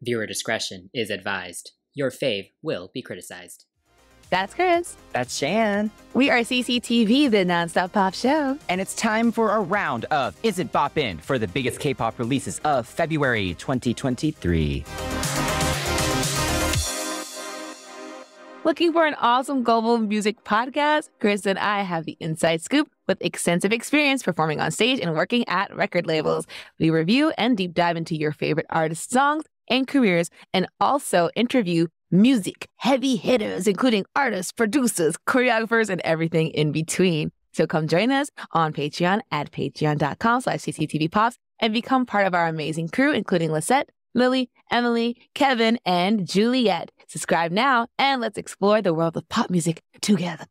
Viewer discretion is advised. Your fave will be criticized. That's Chris. That's Shan. We are CCTV, the nonstop pop show. And it's time for a round of Is It Boppin' for the biggest K-pop releases of February 2023. Looking for an awesome global music podcast? Chris and I have the inside scoop with extensive experience performing on stage and working at record labels. We review and deep dive into your favorite artists' songs and careers, and also interview music heavy hitters, including artists, producers, choreographers, and everything in between. So come join us on Patreon at patreon.com/cctvpops and become part of our amazing crew, including Lisette, Lily, Emily, Kevin, and Juliet. Subscribe now, and let's explore the world of pop music together.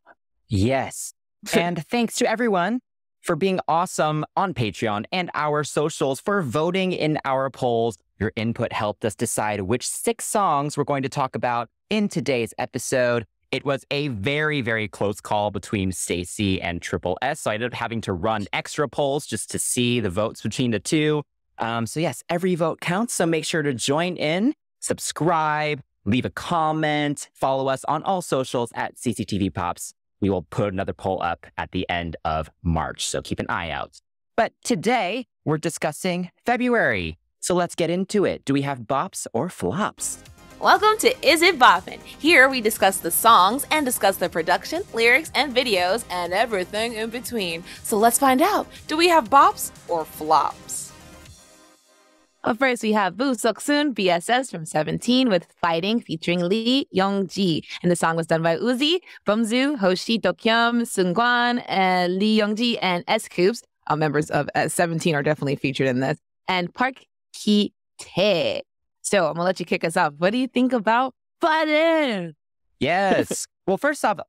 Yes. And thanks to everyone for being awesome on Patreon and our socials, for voting in our polls. Your input helped us decide which 6 songs we're going to talk about in today's episode. It was a very, very close call between STAYC and Triple S, so I ended up having to run extra polls just to see the votes between the two. So yes, every vote counts, so make sure to join in, subscribe, leave a comment, follow us on all socials at CCTV Pops. We will put another poll up at the end of March, so keep an eye out. But today, we're discussing February. So let's get into it. Do we have bops or flops? Welcome to Is It Boppin'? Here we discuss the songs and discuss the production, lyrics, and videos, and everything in between. So let's find out. Do we have bops or flops? Up first, we have Boo Seoksoon, BSS from 17 with Fighting featuring Lee Youngji. And the song was done by Uzi, Bumzu, Hoshi, Dokyeom, Seungkwan, and Lee Youngji, and S-Coups. Members of 17 are definitely featured in this. And Park Ki-tae. So I'm going to let you kick us off. What do you think about Fighting? Yes. Well, first off,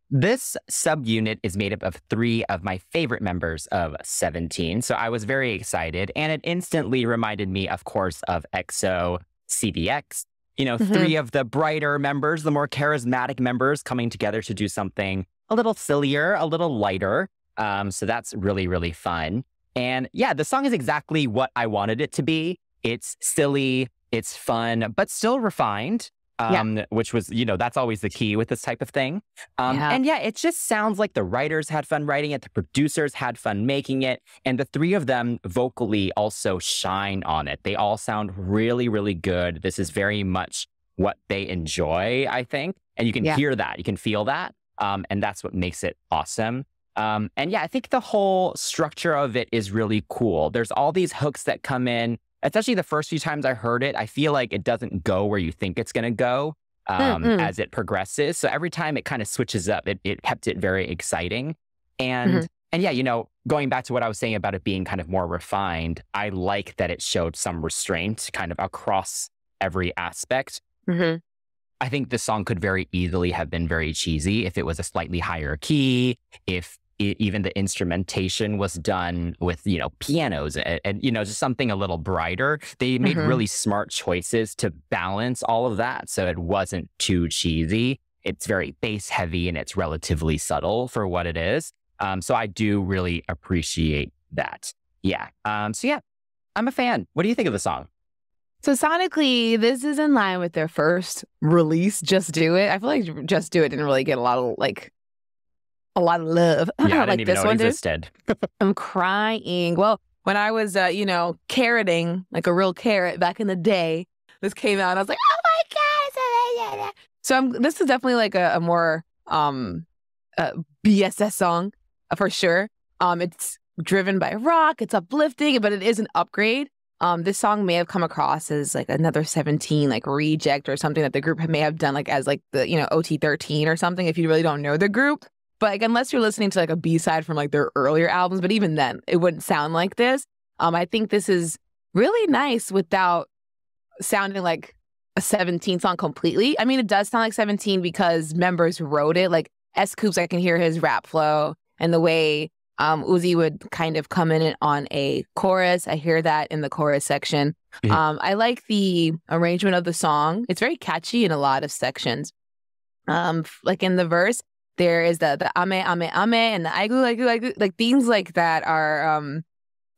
this subunit is made up of 3 of my favorite members of 17. So I was very excited. And it instantly reminded me, of course, of EXO, CBX. You know, 3 of the brighter members, the more charismatic members coming together to do something a little sillier, a little lighter. So that's really, really fun. And yeah, the song is exactly what I wanted it to be. It's silly, it's fun, but still refined. Which was, you know, that's always the key with this type of thing. And yeah, it just sounds like the writers had fun writing it, the producers had fun making it, and the 3 of them vocally also shine on it. They all sound really, really good. This is very much what they enjoy, I think. And you can hear that, you can feel that. And that's what makes it awesome. And yeah, I think the whole structure of it is really cool. There's all these hooks that come in. Especially the first few times I heard it, I feel like it doesn't go where you think it's going to go as it progresses. So every time it kind of switches up, it kept it very exciting. And yeah, you know, going back to what I was saying about it being kind of more refined, I like that it showed some restraint kind of across every aspect. I think the song could very easily have been very cheesy if it was a slightly higher key, if even the instrumentation was done with, you know, pianos and, you know, just something a little brighter. They made really smart choices to balance all of that. So it wasn't too cheesy. It's very bass heavy and it's relatively subtle for what it is. So I do really appreciate that. Yeah. So yeah, I'm a fan. What do you think of the song? So sonically, this is in line with their first release, Just Do It. I feel like Just Do It didn't really get a lot of love. Yeah, I like didn't even this know it one existed. I'm crying. Well, when I was, you know, carroting, like a real carrot back in the day, this came out and I was like, oh my God. So this is definitely like a more BSS song for sure. It's driven by rock, it's uplifting, but it is an upgrade. This song may have come across as like another 17 like reject or something that the group may have done like as like the, you know, OT13 or something if you really don't know the group. But like, unless you're listening to like a B-side from like their earlier albums, but even then, it wouldn't sound like this. I think this is really nice without sounding like a 17 song completely. I mean, it does sound like 17 because members wrote it. Like S-Coups, I can hear his rap flow and the way Uzi would kind of come in on a chorus. I hear that in the chorus section. I like the arrangement of the song. It's very catchy in a lot of sections. Like in the verse, there is the ame, ame, ame, and the aigu, aigu, aigu, like things like that are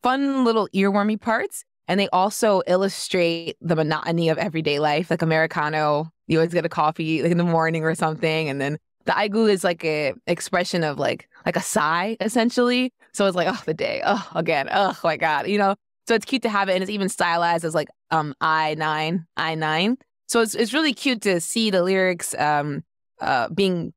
fun little earwormy parts. And they also illustrate the monotony of everyday life, like Americano. You always get a coffee like in the morning or something. And then the aigu is like a expression of like a sigh, essentially. So it's like, oh, the day, oh, again, oh my God, you know? So it's cute to have it. And it's even stylized as like I9. So it's really cute to see the lyrics being,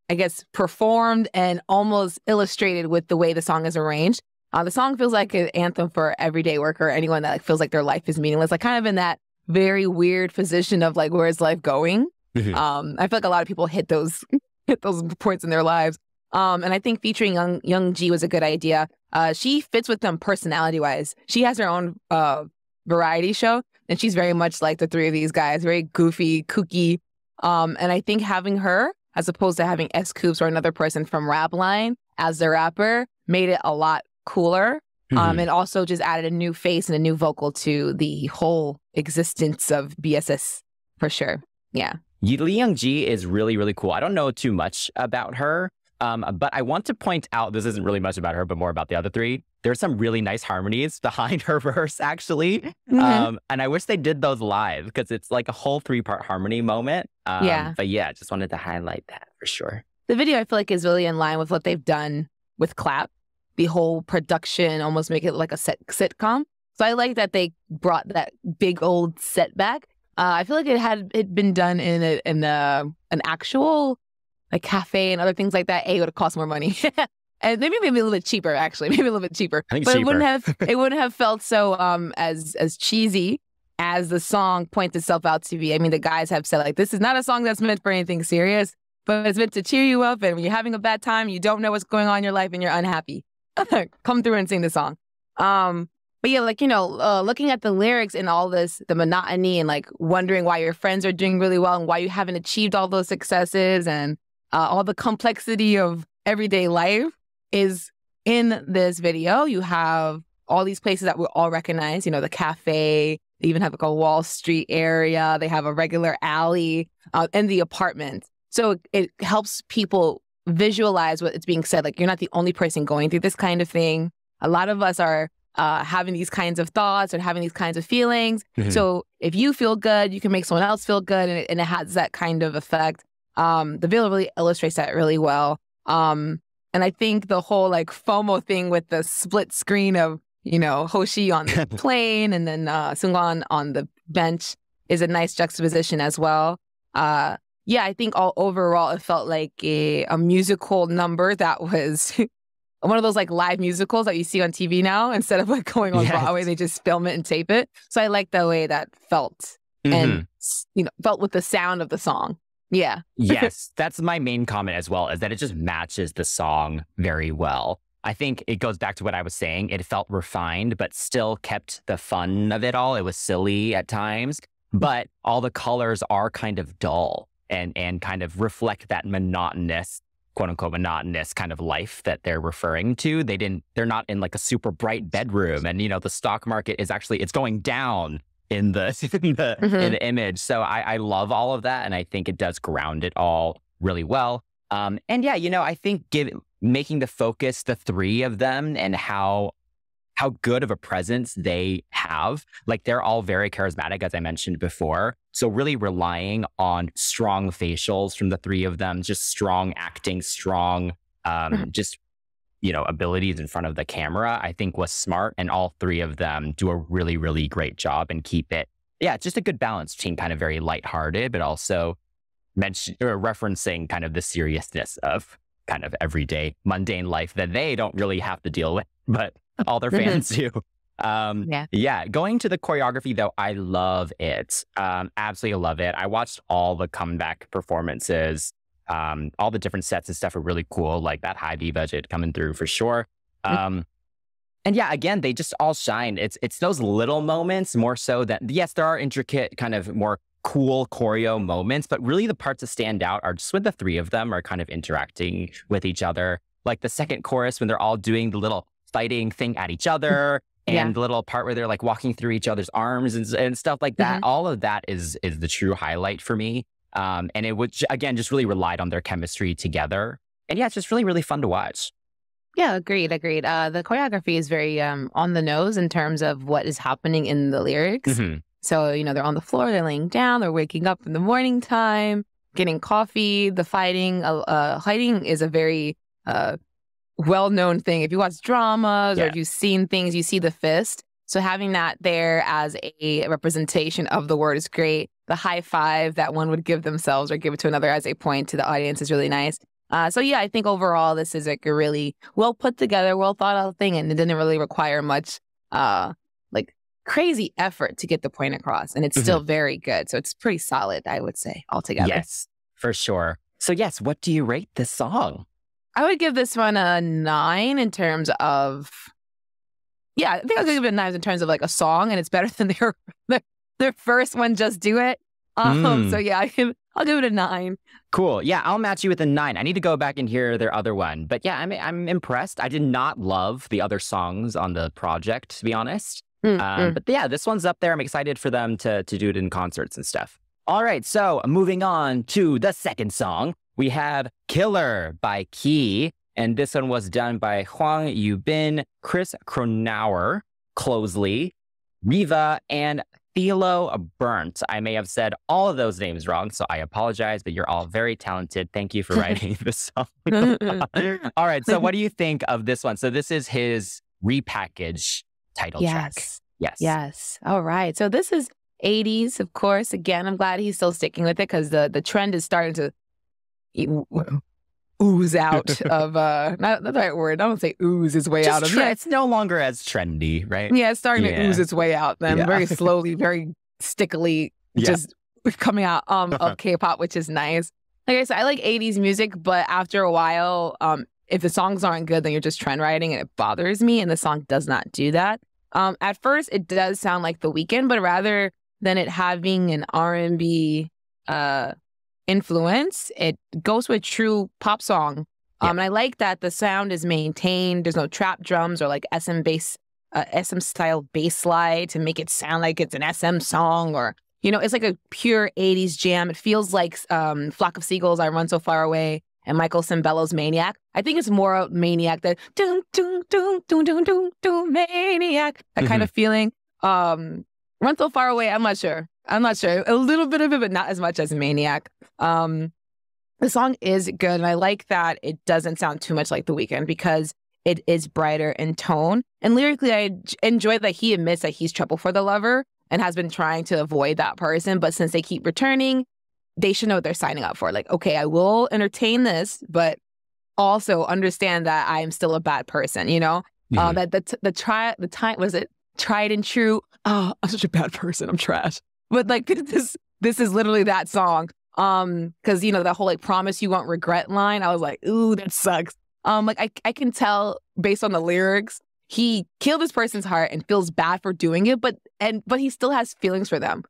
I guess, performed and almost illustrated with the way the song is arranged. The song feels like an anthem for everyday worker, anyone that like, feels like their life is meaningless, like kind of in that very weird position of like, where's life going? I feel like a lot of people hit those points in their lives. And I think featuring Young Ji was a good idea. She fits with them personality-wise. She has her own variety show, and she's very much like the three of these guys, very goofy, kooky. And I think having her, as opposed to having S-Coops or another person from Rap Line as the rapper, made it a lot cooler. And also just added a new face and a new vocal to the whole existence of BSS, for sure. Yeah. Lee Young-ji is really, really cool. I don't know too much about her, but I want to point out, this isn't really much about her, but more about the other three. There's some really nice harmonies behind her verse, actually. And I wish they did those live, because it's like a whole 3-part harmony moment. But yeah, just wanted to highlight that for sure. The video, I feel like, is really in line with what they've done with Clap. The whole production, almost make it like a sitcom. So I like that they brought that big old set back. I feel like it been done in an actual like cafe and other things like that. It would have cost more money. And maybe a little bit cheaper, actually. Maybe a little bit cheaper. I think but cheaper. it wouldn't have felt so as cheesy as the song points itself out to be. I mean, the guys have said like, this is not a song that's meant for anything serious, but it's meant to cheer you up. And when you're having a bad time, you don't know what's going on in your life and you're unhappy, come through and sing the song. But yeah, like, you know, looking at the lyrics and all this, the monotony and like wondering why your friends are doing really well and why you haven't achieved all those successes and all the complexity of everyday life is in this video. You have all these places that we all recognize, you know, the cafe, they even have like a Wall Street area, they have a regular alley, and the apartment. So it helps people visualize what it's being said. Like, you're not the only person going through this kind of thing. A lot of us are having these kinds of thoughts or having these kinds of feelings. So if you feel good, you can make someone else feel good, and it has that kind of effect. The video really illustrates that really well. And I think the whole like FOMO thing with the split screen of, you know, Hoshi on the plane and then Seungkwan on the bench is a nice juxtaposition as well. Yeah, I think overall it felt like a musical number that was one of those like live musicals that you see on TV now. Instead of like going on Broadway, they just film it and tape it. So I like the way that felt and, you know, felt with the sound of the song. Yeah. Yes, that's my main comment as well, is that it just matches the song very well. I think it goes back to what I was saying. It felt refined, but still kept the fun of it all. It was silly at times, but all the colors are kind of dull and kind of reflect that monotonous, quote unquote, monotonous kind of life that they're referring to. They're not in like a super bright bedroom. And, you know, the stock market is actually, it's going down in the in the image. So I love all of that. And I think it does ground it all really well. And yeah, you know, I think making the focus the three of them and how good of a presence they have. Like, they're all very charismatic, as I mentioned before. So really relying on strong facials from the three of them, just strong acting, strong, just, you know, abilities in front of the camera, I think was smart. And all three of them do a really, really great job and keep it, just a good balance between kind of very lighthearted, but also referencing kind of the seriousness of kind of everyday mundane life that they don't really have to deal with, but all their fans do. Going to the choreography though, I love it. Absolutely love it. I watched all the comeback performances. All the different sets and stuff are really cool, like that high B budget coming through for sure. And yeah, again, they just all shine. It's those little moments more so that, yes, there are intricate kind of more cool choreo moments, but really the parts that stand out are just when the three of them are kind of interacting with each other. Like the second chorus when they're all doing the little fighting thing at each other, and the little part where they're like walking through each other's arms and stuff like that. All of that is the true highlight for me. And it would, again, just really relied on their chemistry together. And yeah, it's just really, really fun to watch. Yeah, agreed. The choreography is very on the nose in terms of what is happening in the lyrics. Mm-hmm. So, they're on the floor, they're laying down, they're waking up in the morning time, getting coffee, the fighting. Fighting is a very well-known thing. If you watch dramas or if you've seen things, you see the fist. So having that there as a representation of the word is great. The high five that one would give themselves or give it to another as a point to the audience is really nice. So yeah, I think overall this is like a really well put together, well thought out thing, and it didn't really require much like crazy effort to get the point across, and it's still very good. So it's pretty solid, I would say, altogether. Yes, for sure. So yes, what do you rate this song? I would give this one a 9 in terms of, I think I'll give it a 9 in terms of like a song, and it's better than their first one, Just Do It. So yeah, I'll give it a 9. Cool. Yeah, I'll match you with a 9. I need to go back and hear their other one. But yeah, I'm impressed. I did not love the other songs on the project, to be honest. But yeah, this one's up there. I'm excited for them to do it in concerts and stuff. All right, so moving on to the second song, we have Killer by Key. And this one was done by Hwang Yubin, Chris Cronauer, Closely, Riva, and Philo Burnt. I may have said all of those names wrong, so I apologize, but you're all very talented. Thank you for writing this song. All right, so what do you think of this one? So this is his repackaged title track. Yes. All right. So this is 80s, of course. Again, I'm glad he's still sticking with it because the trend is starting to ooze out of not the right word. I don't say ooze his way out of it. It's no longer as trendy, right? Yeah, it's starting to ooze its way out then very slowly, very stickily, just coming out of K-pop, which is nice. Like I said, I like 80s music, but after a while, if the songs aren't good, then you're just trend writing and it bothers me, and the song does not do that. At first, it does sound like The Weeknd, but rather than it having an R&B influence, it goes to a true pop song. And I like that the sound is maintained. There's no trap drums or like SM style bass slide to make it sound like it's an SM song, or it's like a pure 80s jam. It feels like Flock of Seagulls, I Run So Far Away, and Michael Sembello's Maniac. I think it's more Maniac than doom doom doom doom doom doom doom Maniac. That kind of feeling. Run So Far Away, I'm not sure. A little bit of it, but not as much as Maniac. The song is good, and I like that it doesn't sound too much like The Weeknd because it is brighter in tone. And lyrically, I enjoy that he admits that he's trouble for the lover and has been trying to avoid that person. But since they keep returning, they should know what they're signing up for. Like, okay, I will entertain this, but also understand that I am still a bad person, That tried and true. Oh, I'm such a bad person. I'm trash. But like this is literally that song. Because that whole like promise you won't regret line, I was like, ooh, that sucks. Like I can tell based on the lyrics, he killed this person's heart and feels bad for doing it, but he still has feelings for them.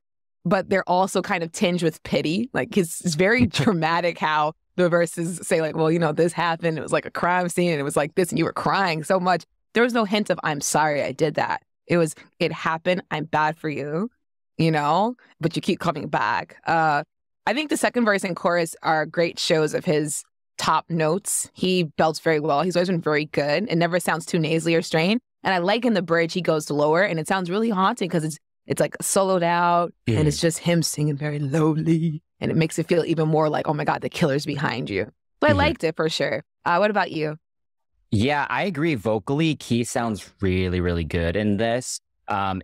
But they're also kind of tinged with pity. Like it's very dramatic how the verses say like, well, this happened. It was like a crime scene. And it was like this, and you were crying so much. There was no hint of I'm sorry I did that. It happened. I'm bad for you, but you keep coming back. I think the second verse and chorus are great shows of his top notes. He belts very well. He's always been very good. It never sounds too nasally or strained. And I like in the bridge, he goes lower and it sounds really haunting because it's like soloed out and it's just him singing very lowly. And it makes it feel even more like, oh my God, the killer's behind you. But I liked it for sure. What about you? Yeah, I agree. Vocally, Key sounds really, really good in this.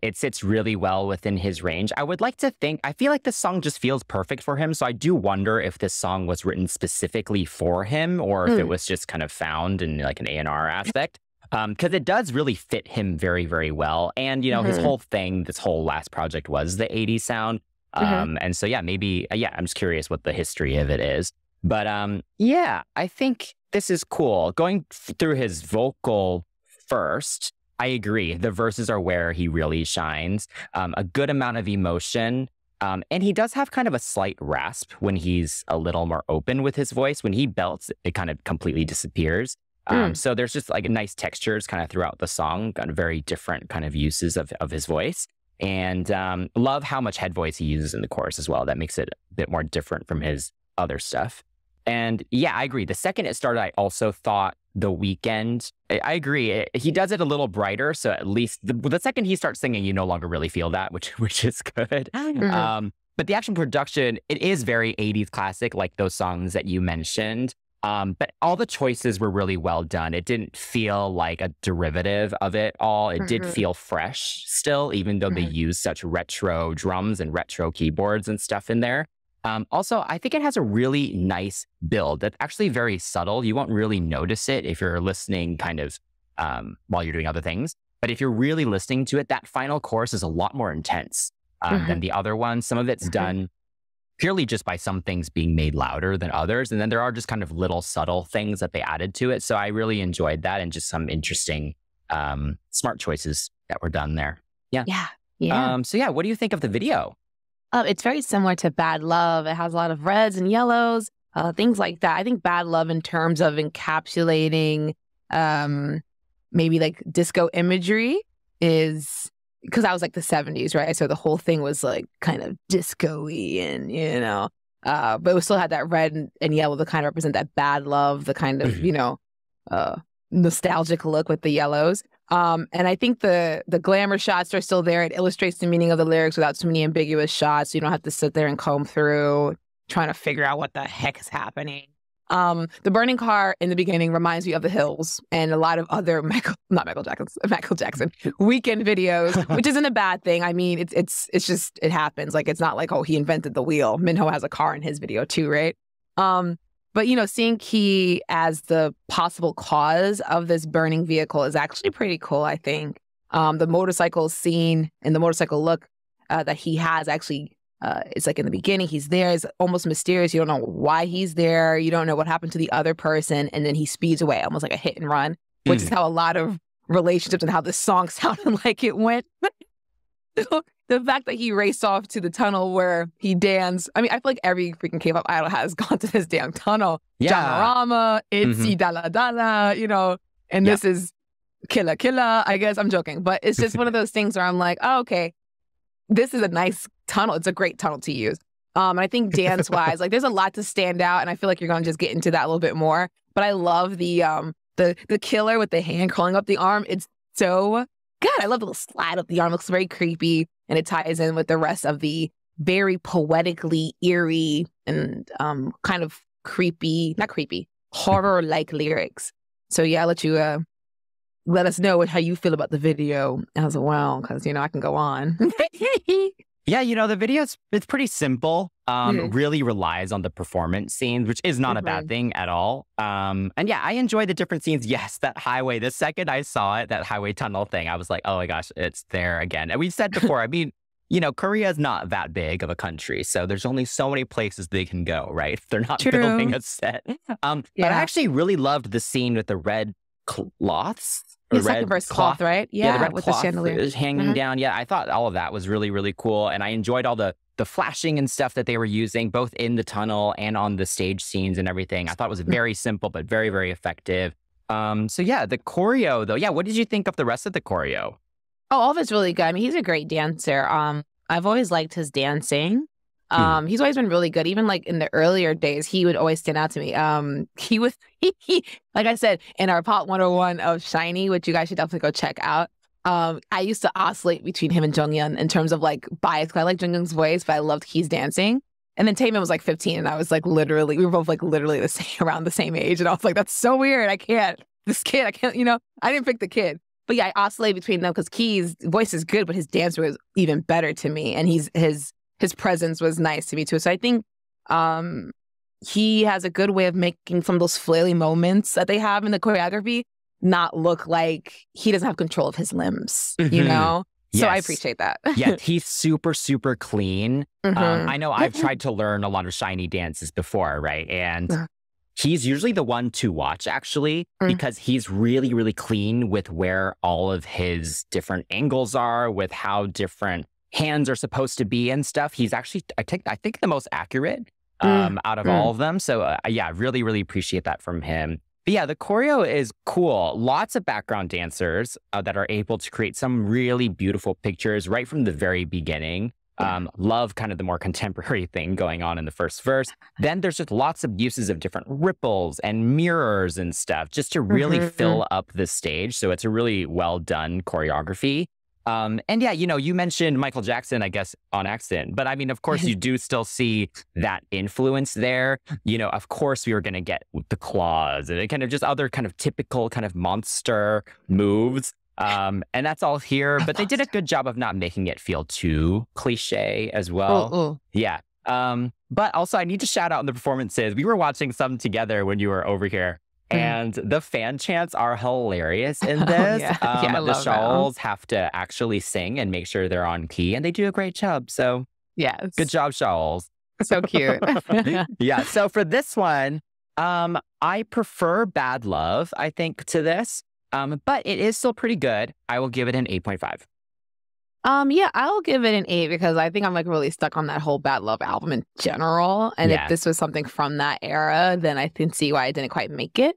It sits really well within his range. I would like to think, I feel like this song just feels perfect for him. So I do wonder if this song was written specifically for him or if it was just kind of found in like an A&R aspect. Because it does really fit him very, very well. And, his whole thing, this whole last project was the 80s sound. And so, maybe, I'm just curious what the history of it is. But I think this is cool. Going through his vocal first, I agree. The verses are where he really shines. A good amount of emotion. And he does have kind of a slight rasp when he's a little more open with his voice. When he belts, it kind of completely disappears. So there's just like nice textures kind of throughout the song, kind of very different kind of uses of his voice. And love how much head voice he uses in the chorus as well. That makes it a bit more different from his other stuff. And I agree. The second it started, I also thought The Weeknd. I agree. He does it a little brighter. So at least the second he starts singing, you no longer really feel that, which is good. But the actual production, it is very 80s classic, like those songs that you mentioned. But all the choices were really well done. It didn't feel like a derivative of it all. It did feel fresh still, even though they used such retro drums and retro keyboards and stuff in there. Also, I think it has a really nice build that's actually very subtle. You won't really notice it if you're listening kind of while you're doing other things. But if you're really listening to it, that final chorus is a lot more intense than the other one. Some of it's done purely just by some things being made louder than others. And then there are just kind of little subtle things that they added to it. So I really enjoyed that and just some interesting smart choices that were done there. Yeah. So yeah, what do you think of the video? It's very similar to Bad Love. It has a lot of reds and yellows, things like that. I think Bad Love in terms of encapsulating maybe like disco imagery is, because that was like the 70s, right? So the whole thing was like kind of disco-y and, you know, but it still had that red and yellow to kind of represent that bad love, the kind of, you know, nostalgic look with the yellows. And I think the glamour shots are still there. It illustrates the meaning of the lyrics without so many ambiguous shots. So you don't have to sit there and comb through trying to figure out what the heck is happening. The burning car in the beginning reminds me of The Hills and a lot of other Michael Jackson Weeknd videos, which isn't a bad thing. I mean, it's just, it happens. Like, it's not like, oh, he invented the wheel. Minho has a car in his video too, right? But, you know, seeing Key as the possible cause of this burning vehicle is actually pretty cool, I think. The motorcycle scene and the motorcycle look that he has actually, it's like in the beginning, he's there. It's almost mysterious. You don't know why he's there. You don't know what happened to the other person. And then he speeds away, almost like a hit and run, which is how a lot of relationships and how this song sounded like it went. The fact that he raced off to the tunnel where he danced. I mean, I feel like every freaking K-pop idol has gone to this damn tunnel. Yeah. Jamarama, Itzy, Dala Dala, you know, and this is Killa Killa. I guess I'm joking, but it's just one of those things where I'm like, oh, okay, this is a nice tunnel. It's a great tunnel to use. And I think dance-wise, like there's a lot to stand out, and I feel like you're going to just get into that a little bit more. But I love the killer with the hand crawling up the arm. It's so good. I love the little slide up the arm. It looks very creepy. And it ties in with the rest of the very poetically eerie and kind of creepy, not creepy, horror-like lyrics. So yeah, I'll let you let us know how you feel about the video as well, because, you know, I can go on. Yeah, you know, the video, it's pretty simple. Really relies on the performance scenes, which is not a bad thing at all. And yeah, I enjoy the different scenes. Yes, that highway, the second I saw it, that highway tunnel thing, I was like, oh my gosh, it's there again. And we've said before, I mean, you know, Korea is not that big of a country, so there's only so many places they can go, right? They're not building a set. But I actually really loved the scene with the red cloths. The second verse cloth, right? Yeah, the red with cloth the chandelier is hanging down. Yeah, I thought all of that was really, really cool. And I enjoyed all the flashing and stuff that they were using, both in the tunnel and on the stage scenes and everything. I thought it was very simple, but very, very effective. So yeah, the choreo though. Yeah, what did you think of the rest of the choreo? Oh, all of it's really good. I mean, he's a great dancer. I've always liked his dancing. He's always been really good. Even like in the earlier days, he would always stand out to me. He was, like I said, in our Pop 101 of SHINee, which you guys should definitely go check out. I used to oscillate between him and Jonghyun in terms of like bias. I like Jonghyun's voice, but I loved Key's dancing. And then Taemin was like 15, and I was like literally, we were both like literally the same, around the same age. And I was like, that's so weird. I can't, you know, I didn't pick the kid. But yeah, I oscillate between them because Key's voice is good, but his dance was even better to me. And his presence was nice to me too. So I think he has a good way of making some of those flaily moments that they have in the choreography not look like he doesn't have control of his limbs, you know? So I appreciate that. Yeah, he's super, super clean. I know I've tried to learn a lot of SHINee dances before, right? And he's usually the one to watch, actually, because he's really, really clean with where all of his different angles are, with how different hands are supposed to be and stuff. He's actually, I think the most accurate out of all of them. So yeah, really, really appreciate that from him. But yeah, the choreo is cool. Lots of background dancers that are able to create some really beautiful pictures right from the very beginning. Love kind of the more contemporary thing going on in the first verse. Then there's just lots of uses of different ripples and mirrors and stuff just to really fill up the stage. So it's a really well done choreography. And yeah, you mentioned Michael Jackson, I guess, on accident. But I mean, of course, you do still see that influence there. Of course, we were going to get the claws and kind of just other kind of typical kind of monster moves. And that's all here, but they did a good job of not making it feel too cliche as well. Yeah. But also I need to shout out the performances. We were watching some together when you were over here, and the fan chants are hilarious in this. The Shawls have to actually sing and make sure they're on key, and they do a great job. So yes, good job, Shawls. So cute. Yeah. So for this one, I prefer Bad Love, I think, to this. But it is still pretty good. I will give it an 8.5. Yeah, I'll give it an 8 because I think I'm like really stuck on that whole Bad Love album in general. And if this was something from that era, then I can see why I didn't quite make it.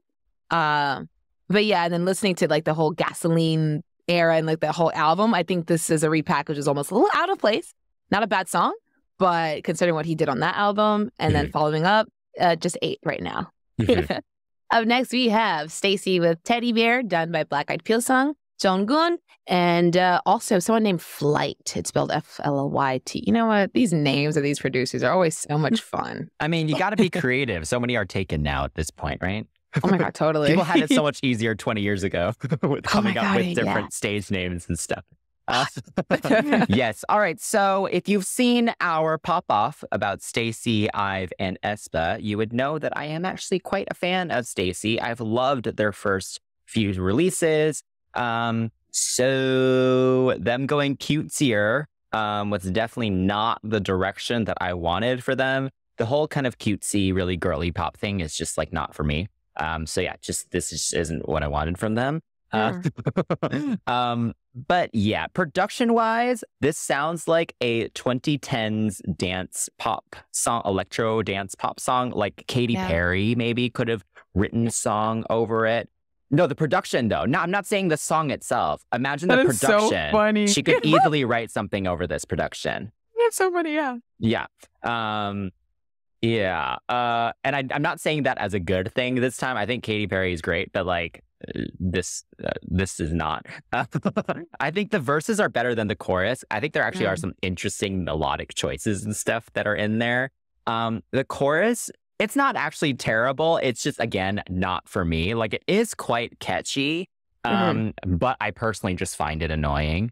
But yeah, and then listening to like the whole Gasoline era and like the whole album, I think this is a repackage is almost a little out of place. Not a bad song, but considering what he did on that album and then following up, just 8 right now. Up next, we have STAYC with Teddy Bear, done by Black Eyed Peas song, Jonggun, and also someone named Flight. It's spelled F-L-Y-T. You know what? These names of these producers are always so much fun. I mean, you got to be creative. So many are taken now at this point, right? Oh my God, totally. People had it so much easier 20 years ago with coming up with different stage names and stuff. Yes. All right. So if you've seen our pop-off about STAYC, IVE, and aespa, you would know that I am actually quite a fan of STAYC. I've loved their first few releases. So them going cutesier was definitely not the direction that I wanted for them. The whole kind of cutesy, really girly pop thing is just like not for me. So yeah, this just isn't what I wanted from them. But yeah, production-wise, this sounds like a 2010s dance pop song, electro dance pop song, like Katy Perry maybe could have written a song over it. No, the production though. No, I'm not saying the song itself. Imagine the production. So funny. She could easily write something over this production. That's so funny, yeah. Yeah. And I'm not saying that as a good thing this time. I think Katy Perry is great, but like this is not. I think the verses are better than the chorus. I think there actually are some interesting melodic choices and stuff that are in there. The chorus, it's not actually terrible. It's just, again, not for me. Like, it is quite catchy, but I personally just find it annoying.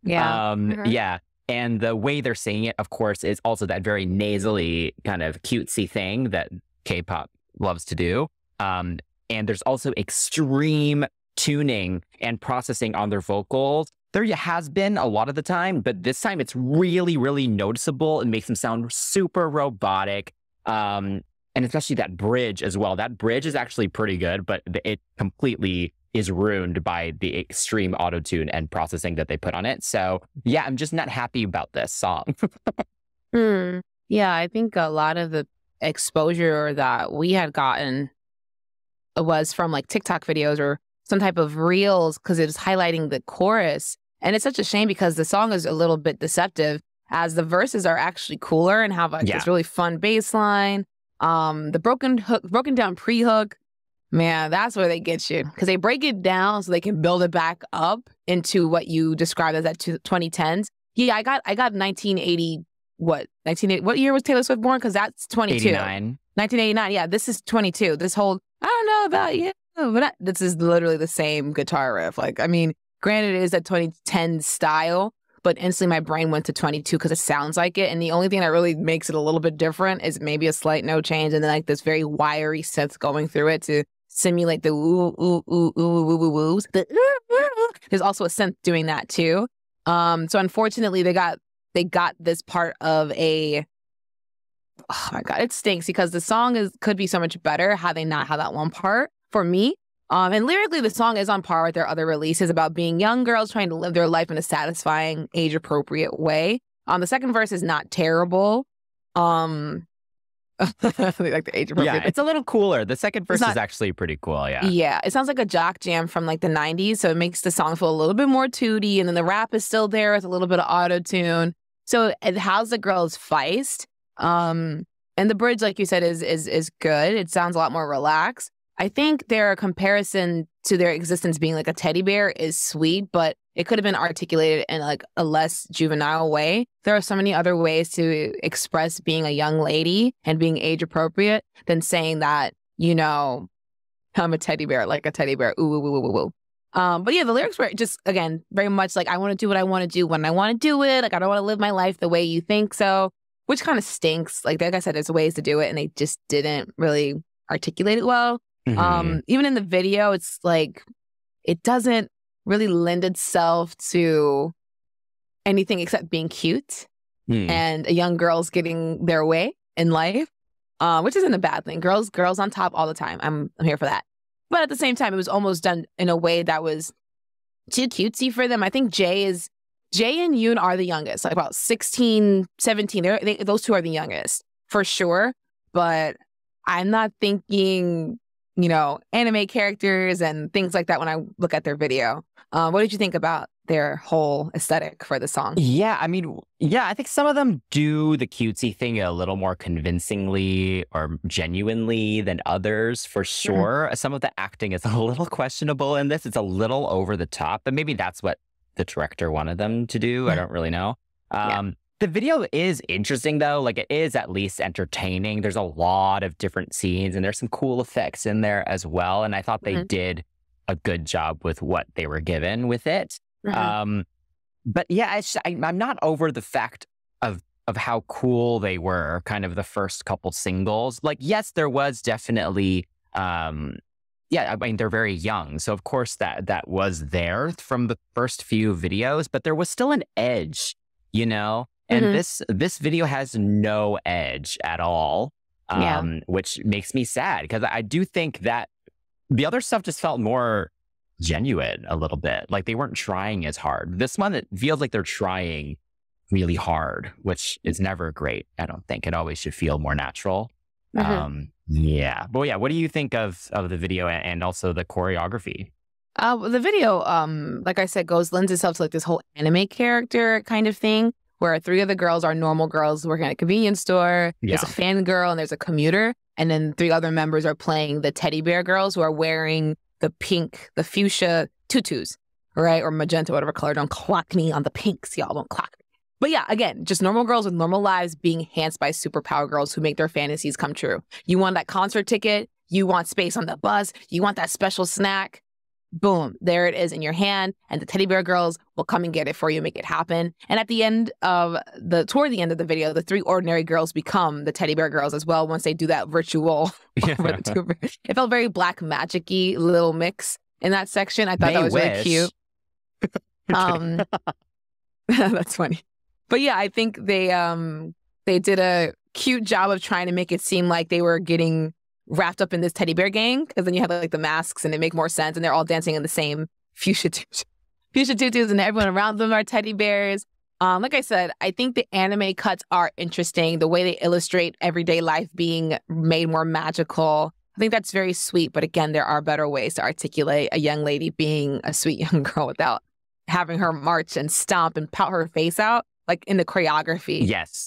Yeah. And the way they're singing it, of course, is also that very nasally kind of cutesy thing that K-pop loves to do. And there's also extreme tuning and processing on their vocals. There has been a lot of the time, but this time it's really, really noticeable and makes them sound super robotic. And especially that bridge as well. That bridge is actually pretty good, but it completely is ruined by the extreme auto-tune and processing that they put on it. So yeah, I'm just not happy about this song. Yeah, I think a lot of the exposure that we had gotten was from like TikTok videos or some type of reels because it was highlighting the chorus. And it's such a shame because the song is a little bit deceptive as the verses are actually cooler and have like this really fun bass line. The broken down pre-hook, man, that's where they get you because they break it down so they can build it back up into what you described as that 2010s. Yeah, I got 1980. What year was Taylor Swift born? Because that's 22. 1989. Yeah, this is 22. This whole I don't know about you, but this is literally the same guitar riff. Like, I mean, granted, it is a 2010 style, but instantly my brain went to 22 because it sounds like it. And the only thing that really makes it a little bit different is maybe a slight note change and then like this very wiry synth going through it to simulate the ooh, ooh, ooh, ooh, ooh, ooh, oohs. There's also a synth doing that too. So unfortunately, they got this part of a. Oh my God, it stinks because the song could be so much better had they not had that one part for me. And lyrically, the song is on par with their other releases about being young girls trying to live their life in a satisfying, age-appropriate way. The second verse is not terrible. like the age appropriate. Yeah, it's a little cooler. The second verse is actually pretty cool. Yeah. Yeah, it sounds like a jock jam from like the 90s. So it makes the song feel a little bit more tooty. And then the rap is still there with a little bit of auto tune. So it has the girls feist. And the bridge, like you said, is good. It sounds a lot more relaxed. I think their comparison to their existence being like a teddy bear is sweet, but it could have been articulated in like a less juvenile way. There are so many other ways to express being a young lady and being age appropriate than saying that, you know, I'm a teddy bear, like a teddy bear. Ooh, ooh, ooh, ooh, ooh. But yeah, the lyrics were just, again, very much like, I want to do what I want to do when I want to do it. Like, I don't want to live my life the way you think so, which kind of stinks. Like I said, there's ways to do it and they just didn't really articulate it well. Even in the video, it's like, it doesn't really lend itself to anything except being cute and a young girl's getting their way in life, which isn't a bad thing. Girls on top all the time. I'm here for that. But at the same time, it was almost done in a way that was too cutesy for them. I think Jay and Hyun are the youngest, like about 16, 17. Those two are the youngest for sure. But I'm not thinking, you know, anime characters and things like that when I look at their video. What did you think about their whole aesthetic for the song? Yeah, I mean, yeah, I think some of them do the cutesy thing a little more convincingly or genuinely than others, for sure. Some of the acting is a little questionable in this. It's a little over the top, but maybe that's what the director wanted them to do. I don't really know. The video is interesting, though. Like, it is at least entertaining. There's a lot of different scenes, and there's some cool effects in there as well. And I thought they did a good job with what they were given with it. But yeah, I'm not over the fact of how cool they were, kind of the first couple singles. Like, yes, there was definitely, I mean, they're very young. So, of course, that was there from the first few videos, but there was still an edge, you know? And this video has no edge at all, which makes me sad because I do think that the other stuff just felt more genuine a little bit. Like they weren't trying as hard. This one, it feels like they're trying really hard, which is never great. I don't think it always should feel more natural. But yeah, what do you think of the video and also the choreography? The video, like I said, lends itself to like this whole anime character kind of thing, where 3 of the girls are normal girls working at a convenience store. There's a fangirl and there's a commuter. And then 3 other members are playing the teddy bear girls who are wearing the fuchsia tutus, right? Or magenta, whatever color. Don't clock me on the pinks, y'all. Don't clock me. But yeah, again, just normal girls with normal lives being enhanced by superpower girls who make their fantasies come true. You want that concert ticket. You want space on the bus. You want that special snack. Boom, there it is in your hand, and the teddy bear girls will come and get it for you, make it happen. And at the end of toward the end of the video, the 3 ordinary girls become the teddy bear girls as well once they do that ritual. It felt very black magic-y little mix in that section. I thought that was really cute. That's funny. But yeah, I think they did a cute job of trying to make it seem like they were getting wrapped up in this teddy bear gang, because then you have like the masks and they make more sense, and they're all dancing in the same fuchsia tutus, and everyone around them are teddy bears. Like I said, I think the anime cuts are interesting. The way they illustrate everyday life being made more magical, I think that's very sweet. But again, there are better ways to articulate a young lady being a sweet young girl without having her march and stomp and pout her face out, like in the choreography. Yes.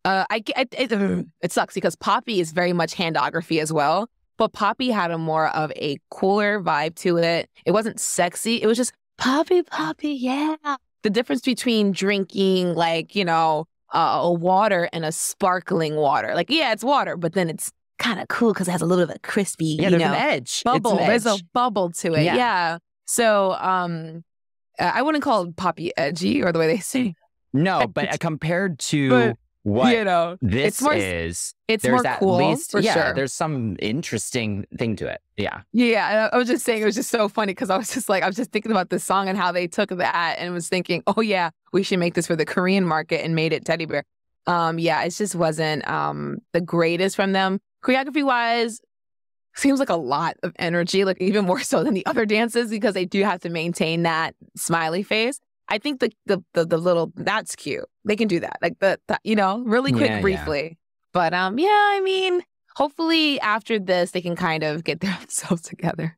It sucks because Poppy is very much handography as well, but Poppy had a more of a cooler vibe to it. It wasn't sexy. It was just Poppy, yeah. The difference between drinking like, you know, a water and a sparkling water. Like, yeah, it's water, but then it's kind of cool because it has a little bit of crispy, you know, an edge. Bubble. There's a bubble to it. Yeah. So I wouldn't call Poppy edgy or the way they say. No, but compared to what you know, this it's more cool, least, for sure. There's some interesting thing to it. Yeah. Yeah. I was just saying, it was just so funny because I was just thinking about this song and how they took that and was thinking, oh yeah, we should make this for the Korean market and made it teddy bear. It just wasn't the greatest from them. Choreography wise, seems like a lot of energy, like even more so than the other dances, because they do have to maintain that smiley face. I think the little, that's cute. They can do that. Like you know, really quick, briefly. But yeah, I mean, hopefully after this, they can kind of get themselves together.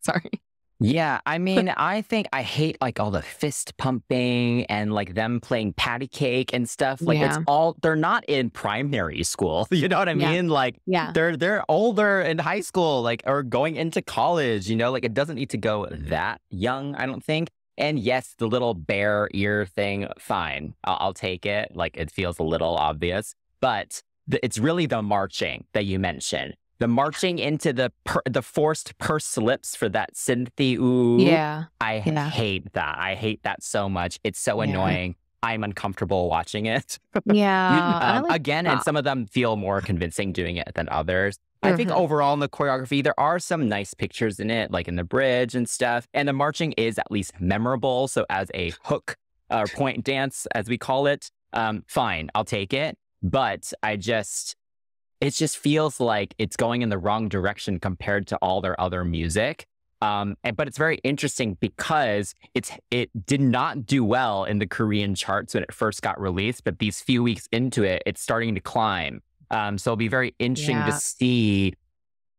Sorry. Yeah, I mean, I think I hate like all the fist pumping and like them playing patty cake and stuff. Like it's all, they're not in primary school. You know what I mean? Like they're older in high school, like, or going into college, you know, like it doesn't need to go that young, I don't think. And yes, the little bear ear thing, fine. I'll take it. Like it feels a little obvious, but it's really the marching that you mentioned. The marching into the forced pursed lips for that synthy ooh. I hate that. I hate that so much. It's so annoying. I'm uncomfortable watching it. Again, and some of them feel more convincing doing it than others. I think overall in the choreography, there are some nice pictures in it, like in the bridge and stuff. And the marching is at least memorable. So as a hook or point dance, as we call it, fine, I'll take it. But it just feels like it's going in the wrong direction compared to all their other music. But it's very interesting because it did not do well in the Korean charts when it first got released, but these few weeks into it, it's starting to climb. So it'll be very interesting to see,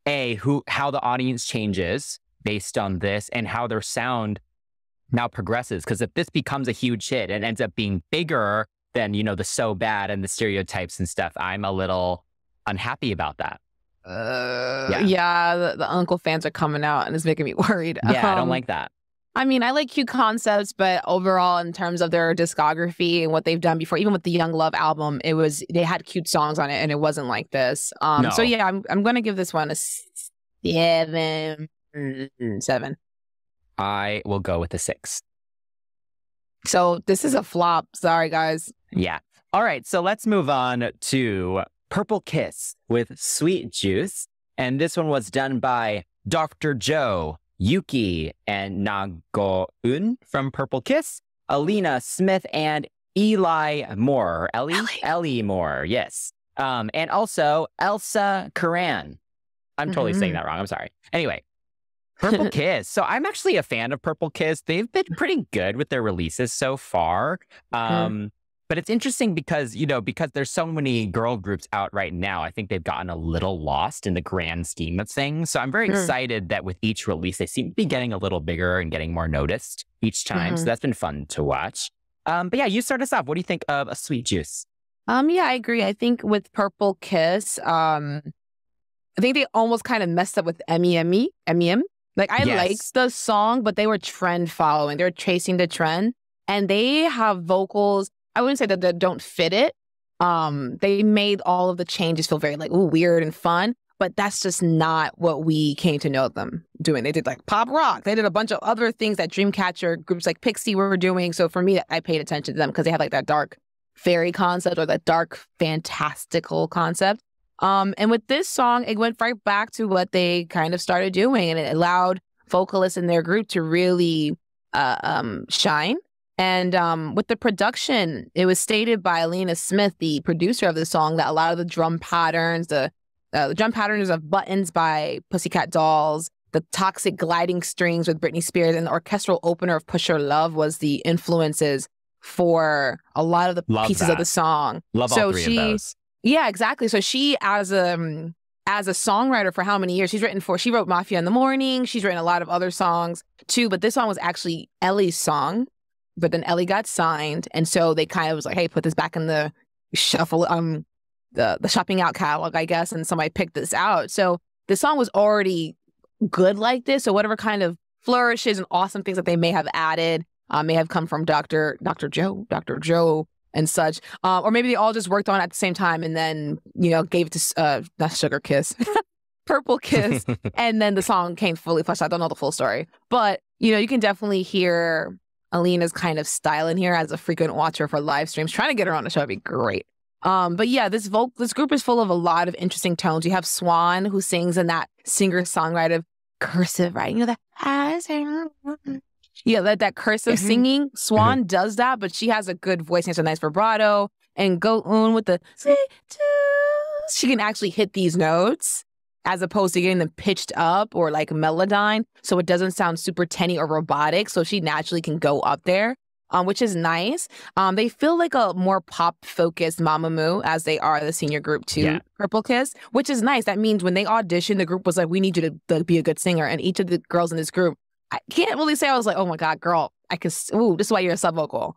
how the audience changes based on this and how their sound now progresses. Because if this becomes a huge hit and ends up being bigger than, you know, the So Bad and the stereotypes and stuff, I'm a little unhappy about that. The uncle fans are coming out and it's making me worried. Yeah, I don't like that. I mean, I like cute concepts, but overall, in terms of their discography and what they've done before, even with the Young Love album, they had cute songs on it, and it wasn't like this. No. So yeah, I'm going to give this one a 7. I will go with a 6. So this is a flop. Sorry, guys. Yeah. All right. So let's move on to Purple Kiss with Sweet Juice. And this one was done by Dr. Joe, Yuki, and Nago-eun from Purple Kiss, Alina Smith, and Eli Moore. Ellie Moore, yes. And also Elsa Karan. I'm totally saying that wrong. I'm sorry. Anyway, Purple Kiss. So I'm actually a fan of Purple Kiss. They've been pretty good with their releases so far. But it's interesting because, because there's so many girl groups out right now, I think they've gotten a little lost in the grand scheme of things. So I'm very excited that with each release, they seem to be getting a little bigger and getting more noticed each time. So that's been fun to watch. But yeah, you start us off. What do you think of A Sweet Juice? Yeah, I agree. I think with Purple Kiss, I think they almost kind of messed up with MEM. Like, I liked the song, but they were trend following. They were chasing the trend. And they have vocals, I wouldn't say that they don't fit it. They made all of the changes feel very like, ooh, weird and fun. But that's just not what we came to know them doing. They did like pop rock. They did a bunch of other things that Dreamcatcher groups like Pixie were doing. So for me, I paid attention to them because they had like that dark fairy concept or that dark fantastical concept. And with this song, it went right back to what they kind of started doing. And it allowed vocalists in their group to really shine. And with the production, it was stated by Alina Smith, the producer of the song, that a lot of the drum patterns, the drum patterns of Buttons by Pussycat Dolls, the toxic gliding strings with Britney Spears, and the orchestral opener of Push Your Love was the influences for a lot of the pieces of the song. Love all three of those. Yeah, exactly. So she, as a songwriter for how many years, she wrote Mafia in the Morning. She's written a lot of other songs too, but this song was actually Ellie's song. But then Ellie got signed, and so they kind of was like, "Hey, put this back in the shuffle, the shopping out catalog, I guess." And somebody picked this out. So the song was already good like this. So whatever kind of flourishes and awesome things that they may have added may have come from Dr. Joe, and such, or maybe they all just worked on it at the same time, and then gave it to not Sugar Kiss, Purple Kiss, and then the song came fully fleshed out. I don't know the full story, but you can definitely hear Alina's kind of style in here as a frequent watcher for live streams. Trying to get her on the show would be great. But yeah, this group is full of a lot of interesting tones. You have Swan, who sings in that singer-songwriter cursive, right? That cursive singing. Swan does that, but she has a good voice and has a nice vibrato. And Go-eun with the she can actually hit these notes as opposed to getting them pitched up or like melodyne. So it doesn't sound super tenny or robotic. So she naturally can go up there. which is nice. They feel like a more pop-focused Mamamoo as they are the senior group to Purple Kiss, which is nice. That means when they auditioned, the group was like, we need you to be a good singer. And each of the girls in this group, I can't really say I was like, oh my God, girl, this is why you're a sub-vocal.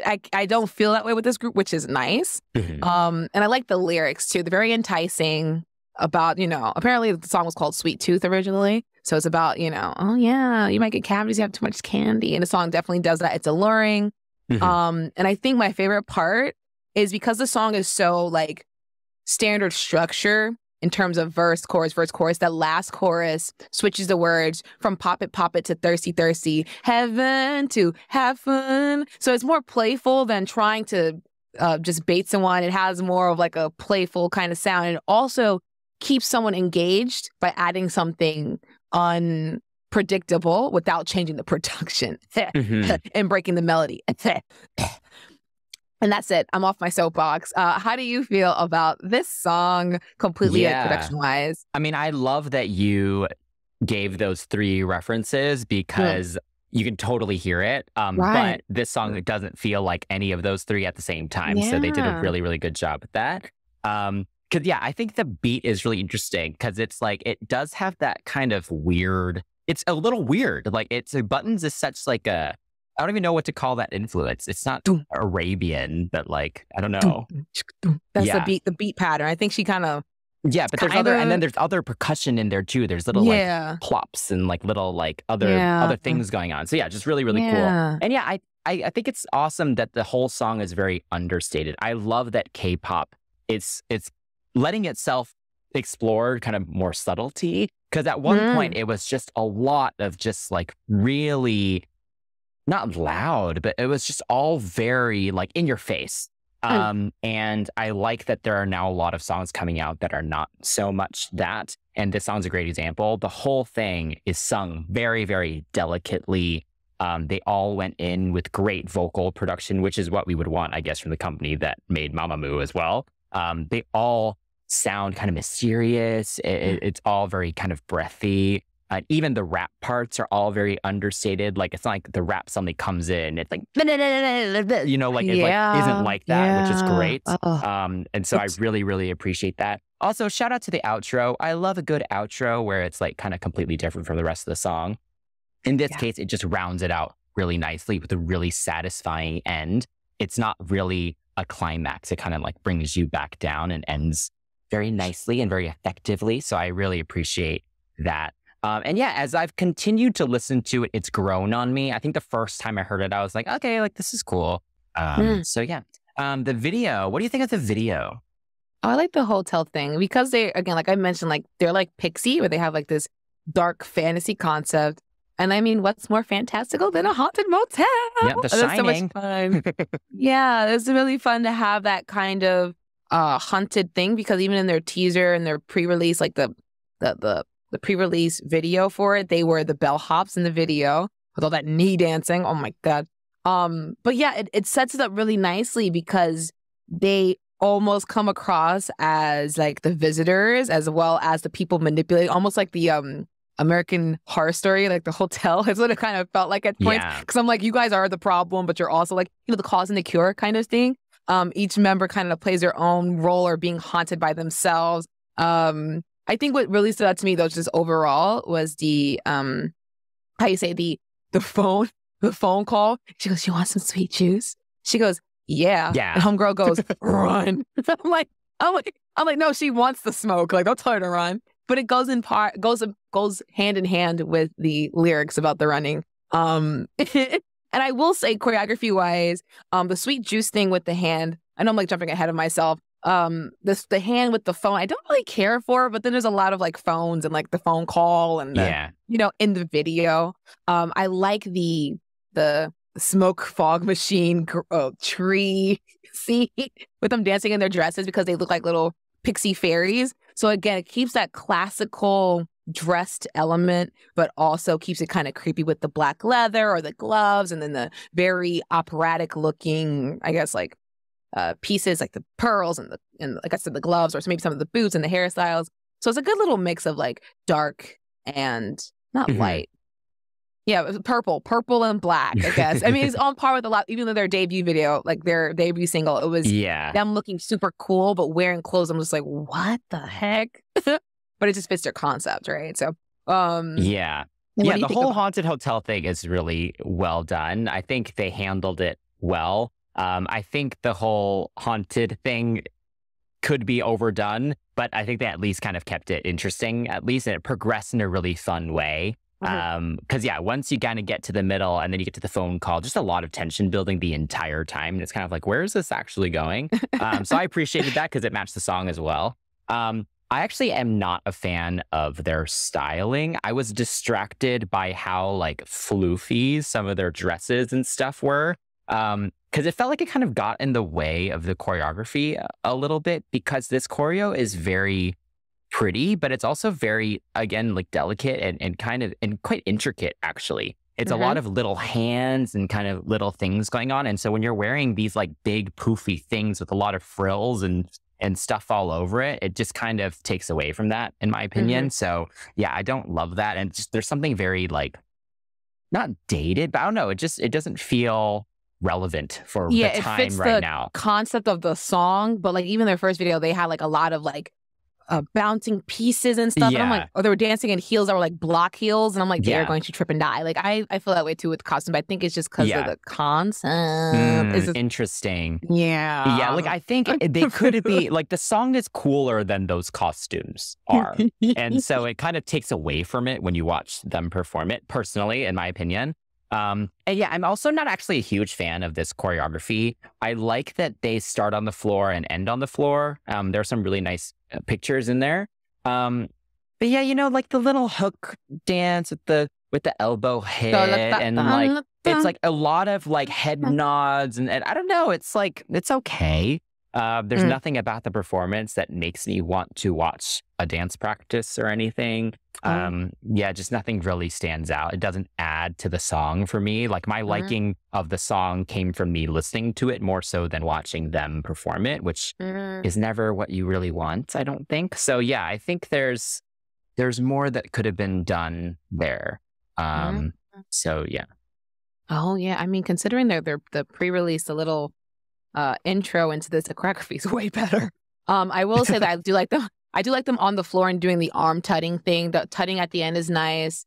I don't feel that way with this group, which is nice. And I like the lyrics too. They're very enticing about, apparently the song was called Sweet Tooth originally. So it's about, oh yeah, you might get cavities, you have too much candy. And the song definitely does that. It's alluring. And I think my favorite part is because the song is so like standard structure in terms of verse, chorus, that last chorus switches the words from pop it to thirsty, thirsty, heaven to have fun. So it's more playful than trying to just bait someone. It has more of like a playful kind of sound. And it also keeps someone engaged by adding something unpredictable without changing the production and breaking the melody. And that's it. I'm off my soapbox. How do you feel about this song completely production-wise? I mean, I love that you gave those 3 references because you can totally hear it. But this song doesn't feel like any of those 3 at the same time. So they did a really, really good job with that. Because, I think the beat is really interesting because it's like, it does have that kind of weird, it's a little weird. Like, Buttons is such like a, I don't even know what to call that influence. It's not Arabian, but like, I don't know. That's the beat pattern. I think she kind of... Yeah, but there's other, and then there's other percussion in there too. There's little like plops and like little like other things going on. So just really, really cool. And I think it's awesome that the whole song is very understated. I love that K-pop, it's letting itself explore kind of more subtlety. Because at one point it was just a lot of just like really... not loud, but it was just all very like in your face. And I like that there are now a lot of songs coming out that are not so much that. And this song's a great example. The whole thing is sung very, very delicately. They all went in with great vocal production, which is what we would want, I guess, from the company that made Mamamoo as well. They all sound kind of mysterious. It's all very kind of breathy. Even the rap parts are all very understated. Like, it's not like the rap suddenly comes in. It's like, like it isn't like that, which is great. And so I really, really appreciate that. Also, shout out to the outro. I love a good outro where it's like kind of completely different from the rest of the song. In this case, it just rounds it out really nicely with a really satisfying end. It's not really a climax. It kind of like brings you back down and ends very nicely and very effectively. So I really appreciate that. And as I've continued to listen to it, it's grown on me. I think the first time I heard it, I was like, okay, like this is cool. The video, what do you think of the video? Oh, I like the hotel thing because they, again, like I mentioned, like they're like Pixie, where they have like this dark fantasy concept. And I mean, what's more fantastical than a haunted motel? Yeah, The Shining. So much fun. It's really fun to have that kind of haunted thing because even in their teaser and their pre-release, like the pre-release video for it, they were the bellhops in the video with all that knee dancing. Oh my God. But it sets it up really nicely because they almost come across as like the visitors as well as the people manipulating, almost like the American Horror Story, like the hotel is what it kind of felt like at points. Because I'm like, you guys are the problem, but you're also like, the cause and the cure kind of thing. Each member kind of plays their own role or being haunted by themselves. I think what really stood out to me though, just overall, was the the phone call. She goes, "You want some sweet juice?" She goes, "Yeah." And homegirl goes, "Run." I'm like, no, she wants the smoke. Like, don't tell her to run. But it goes goes hand in hand with the lyrics about the running. And I will say, choreography wise, the sweet juice thing with the hand. I know I'm like jumping ahead of myself. The hand with the phone, I don't really care for, but then there's a lot of like phones and like the phone call and in the video. I like the smoke fog machine tree scene with them dancing in their dresses because they look like little pixie fairies. So again, it keeps that classical dressed element, but also keeps it kind of creepy with the black leather or the gloves, and then the very operatic looking, I guess, like pieces like the pearls and like I said, the gloves, or maybe some of the boots and the hairstyles. So it's a good little mix of like dark and not light, Yeah, it was purple and black, I guess. I mean, it's on par with a lot, even though their debut video, like their debut single, it was them looking super cool, but wearing clothes. I'm just like, what the heck? But it just fits their concept, right? So, yeah. Yeah, the whole haunted hotel thing is really well done. I think they handled it well. I think the whole haunted thing could be overdone, but I think they at least kind of kept it interesting, at least, and it progressed in a really fun way. Because once you kind of get to the middle and then you get to the phone call, just a lot of tension building the entire time. And it's kind of like, where is this actually going? So I appreciated that because it matched the song as well. I actually am not a fan of their styling. I was distracted by how like floofy some of their dresses and stuff were. Because it felt like it kind of got in the way of the choreography a little bit, because this choreo is very pretty, but it's also very, again, like delicate and kind of, and quite intricate, actually. It's a lot of little hands and kind of little things going on. And so when you're wearing these like big poofy things with a lot of frills and stuff all over it, it just kind of takes away from that, in my opinion. So yeah, I don't love that. And just, there's something very like, not dated, but I don't know. It doesn't feel relevant for the time it fits right the now. Concept of the song, but like even their first video, they had like a lot of like bouncing pieces and stuff. And I'm like, they were dancing in heels that were like block heels, and I'm like, they're going to trip and die. Like I feel that way too with the costume, but I think it's just because of the concept. Interesting. Yeah. Like I think they could be like, the song is cooler than those costumes are, and so it kind of takes away from it when you watch them perform it. Personally, in my opinion. And I'm also not actually a huge fan of this choreography. I like that they start on the floor and end on the floor. There are some really nice pictures in there. But yeah, like the little hook dance with the elbow hit, and like it's like a lot of like head nods, and I don't know. It's like, it's okay. There's nothing about the performance that makes me want to watch a dance practice or anything. Just nothing really stands out. It doesn't add to the song for me. Like my liking of the song came from me listening to it more so than watching them perform it, which is never what you really want, I don't think. So yeah, I think there's more that could have been done there. So yeah. Oh yeah, I mean, considering the pre-release, a little intro into this, the choreography is way better. I will say that I do like them. I do like them on the floor and doing the arm tutting thing. The tutting at the end is nice.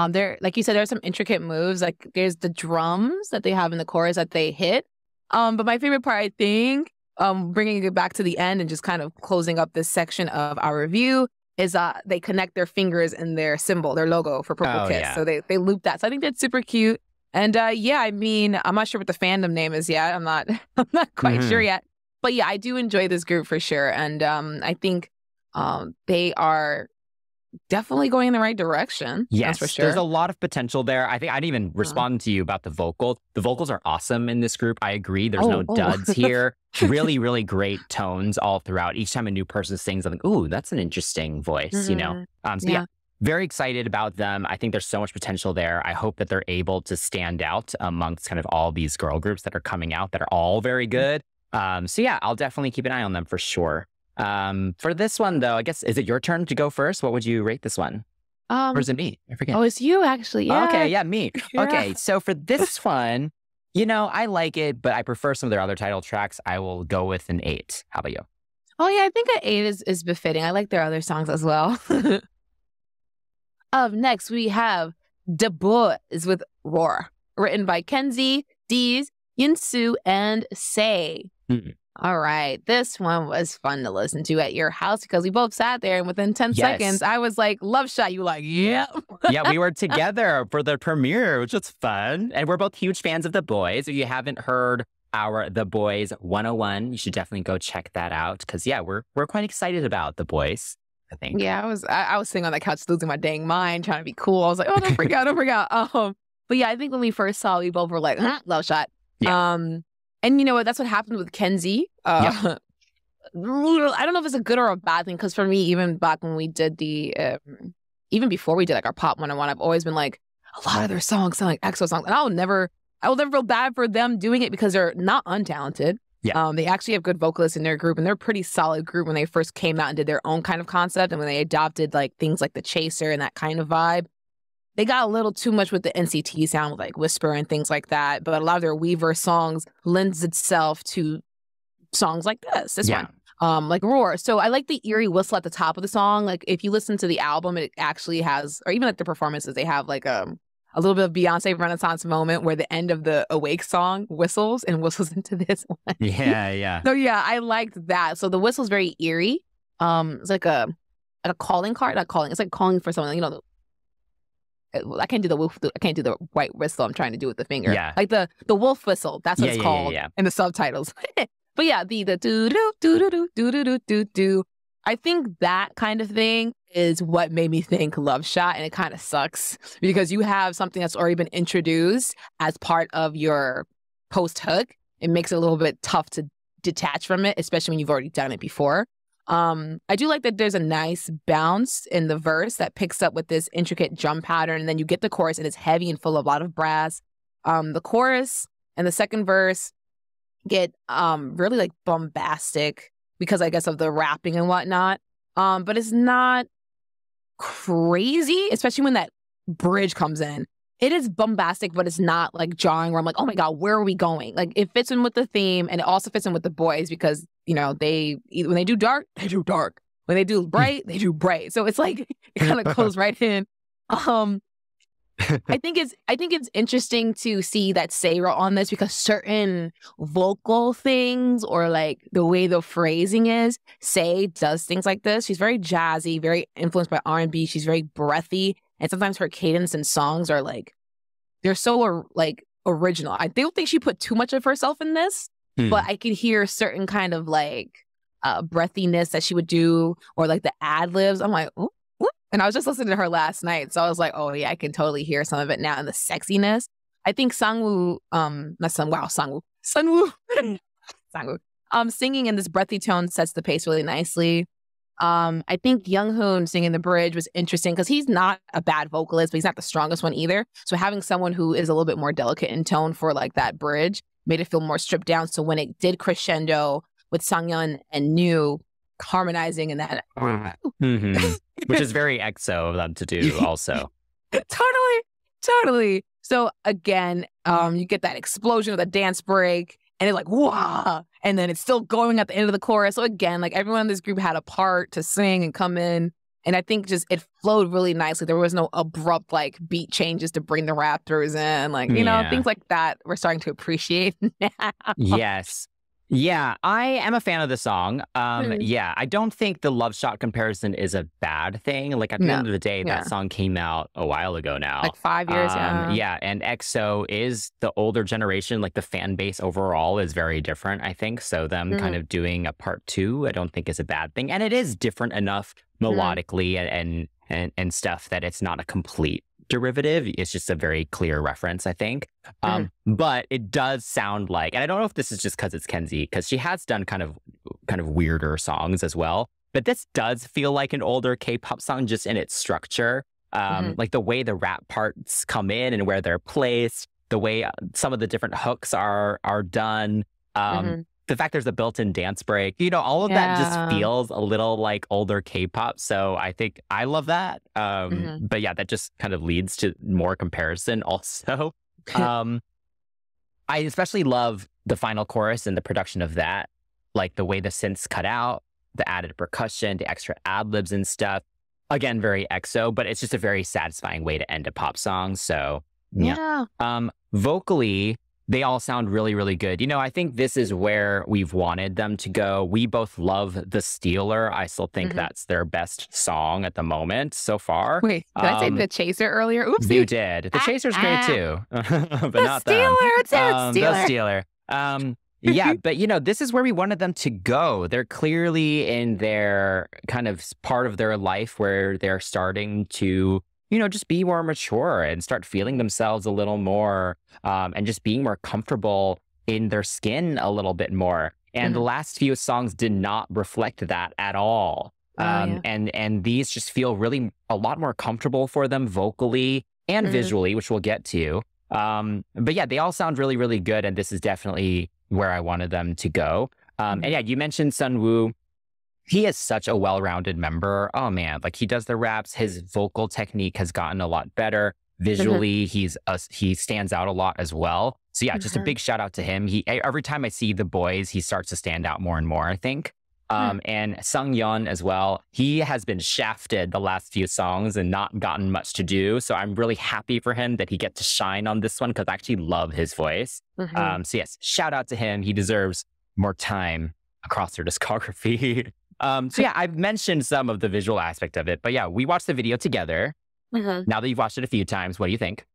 There, like you said, there's some intricate moves. Like there's the drums that they have in the chorus that they hit. But my favorite part, I think, bringing it back to the end and just kind of closing up this section of our review, is they connect their fingers in their symbol, their logo for Purple Kiss. Yeah. So they loop that. So I think that's super cute. And I mean, I'm not sure what the fandom name is yet. I'm not quite sure yet. But yeah, I do enjoy this group for sure. And I think they are definitely going in the right direction. Yes, that's for sure. There's a lot of potential there. I think I didn't even respond to you about the vocals. The vocals are awesome in this group. I agree. There's no duds here. Really, really great tones all throughout. Each time a new person sings, I'm like, ooh, that's an interesting voice, you know? Very excited about them. I think there's so much potential there. I hope that they're able to stand out amongst kind of all these girl groups that are coming out that are all very good. So yeah, I'll definitely keep an eye on them for sure. For this one though, I guess, is it your turn to go first? What would you rate this one? Or is it me? I forget. Oh, it's you actually. Yeah. Okay, yeah, me. Okay, so for this one, I like it, but I prefer some of their other title tracks. I will go with an 8. How about you? Oh yeah, I think an 8 is befitting. I like their other songs as well. Up next, we have The BOYZ with Roar, written by Kenzie, Deez, Yinsu, and Say. All right. This one was fun to listen to at your house because we both sat there, and within 10 seconds, I was like, love shot. You were like, yeah. Yeah, we were together for the premiere, which was fun. And we're both huge fans of The BOYZ. If you haven't heard our The BOYZ 101, you should definitely go check that out because, yeah, we're quite excited about The BOYZ. I think. Yeah, I was sitting on the couch losing my dang mind, trying to be cool. I was like, oh, don't freak out, don't freak out. But yeah, I think when we first saw, we both were like, love shot. Yeah. And you know what? That's what happened with Kenzie. I don't know if it's a good or a bad thing, because for me, even back when we did even before we did like our Pop 101, I've always been like, a lot of their songs sound like EXO songs, and I will never feel bad for them doing it because they're not untalented. Yeah. They actually have good vocalists in their group, and they're a pretty solid group when they first came out and did their own kind of concept, and when they adopted like things like the Chaser and that kind of vibe. they got a little too much with the NCT sound, with like whisper and things like that. But a lot of their Weverse songs lends itself to songs like this one, like Roar. So I like the eerie whistle at the top of the song. Like if you listen to the album, it actually has, or even like the performances, they have like a little bit of Beyonce Renaissance moment where the end of the Awake song whistles and whistles into this one. Yeah. So yeah, I liked that. So the whistle's very eerie. It's like a calling card, not calling. It's like calling for someone. You know, I can't do the wolf. I can't do the white whistle. I'm trying to do with the finger. Yeah. Like the wolf whistle. That's what it's called in the subtitles. But yeah, the do do do do do do do do do. I think that kind of thing is what made me think Love Shot, and it kind of sucks because you have something that's already been introduced as part of your post hook. It makes it a little bit tough to detach from it, especially when you've already done it before. I do like that there's a nice bounce in the verse that picks up with this intricate drum pattern, and then you get the chorus, and it's heavy and full of a lot of brass. The chorus and the second verse get really like bombastic because I guess of the rapping and whatnot. But it's not crazy, especially when that bridge comes in. It is bombastic, but it's not like jarring where I'm like, oh my God, where are we going? Like it fits in with the theme, and it also fits in with the boys because, you know, when they do dark, they do dark. When they do bright, they do bright. So it's like it kind of goes right in. I think it's interesting to see that Sarah on this because certain vocal things or like the way the phrasing is, Say does things like this. She's very jazzy, very influenced by R&B. She's very breathy, and sometimes her cadence and songs are like they're so like original. I don't think she put too much of herself in this, but I could hear certain kind of like breathiness that she would do or like the ad libs. I'm like, ooh. And I was just listening to her last night, so I was like, oh yeah, I can totally hear some of it now and the sexiness. I think Sangwoo, singing in this breathy tone sets the pace really nicely. I think Younghoon singing the bridge was interesting because he's not a bad vocalist, but he's not the strongest one either. So having someone who is a little bit more delicate in tone for like that bridge made it feel more stripped down. So when it did crescendo with Sangyeon and New harmonizing in that, which is very EXO of them to do also. Totally. So again, you get that explosion of the dance break, and it's like, wow. And then it's still going at the end of the chorus. So again, like everyone in this group had a part to sing and come in. And I think just it flowed really nicely. There was no abrupt like beat changes to bring the Raptors in. Like, you know, things like that we're starting to appreciate now. Yes. Yeah, I am a fan of the song. Yeah, I don't think the Love Shot comparison is a bad thing. Like at the end of the day, that song came out a while ago now. Like 5 years, Yeah, and EXO is the older generation. Like the fan base overall is very different, I think. So them kind of doing a part 2, I don't think is a bad thing. And it is different enough melodically and stuff that it's not a complete derivative. It's just a very clear reference, I think. But it does sound like, and I don't know if this is just because it's Kenzie, because she has done kind of weirder songs as well. But this does feel like an older K-pop song just in its structure. Like the way the rap parts come in and where they're placed, the way some of the different hooks are done. The fact there's a built-in dance break, you know, all of that just feels a little like older K-pop. So I think I love that. But yeah, that just kind of leads to more comparison also. I especially love the final chorus and the production of that, like the way the synths cut out, the added percussion, the extra ad-libs and stuff. Again, very EXO, but it's just a very satisfying way to end a pop song. So yeah. Vocally, they all sound really, really good. You know, I think this is where we've wanted them to go. We both love The Stealer. I still think that's their best song at the moment so far. Wait, did I say The Chaser earlier? Oops. You did. The Chaser's great too. But the not Stealer, them. it's The Stealer. The Stealer. Yeah, but you know, this is where we wanted them to go. They're clearly in their kind of part of their life where they're starting to, you know, just be more mature and start feeling themselves a little more and just being more comfortable in their skin a little bit more. And the last few songs did not reflect that at all. And these just feel really a lot more comfortable for them vocally and visually, which we'll get to. But yeah, they all sound really, really good. And this is definitely where I wanted them to go. And yeah, you mentioned Sunwoo. He is such a well-rounded member. Oh man, like he does the raps. His vocal technique has gotten a lot better. Visually, he stands out a lot as well. So yeah, just a big shout out to him. Every time I see the boys, he starts to stand out more and more, I think. And Sungyeon as well. He has been shafted the last few songs and not gotten much to do. So I'm really happy for him that he gets to shine on this one because I actually love his voice. So yes, shout out to him. He deserves more time across their discography. So yeah, I've mentioned some of the visual aspect of it, but yeah, we watched the video together. Now that you've watched it a few times, what do you think?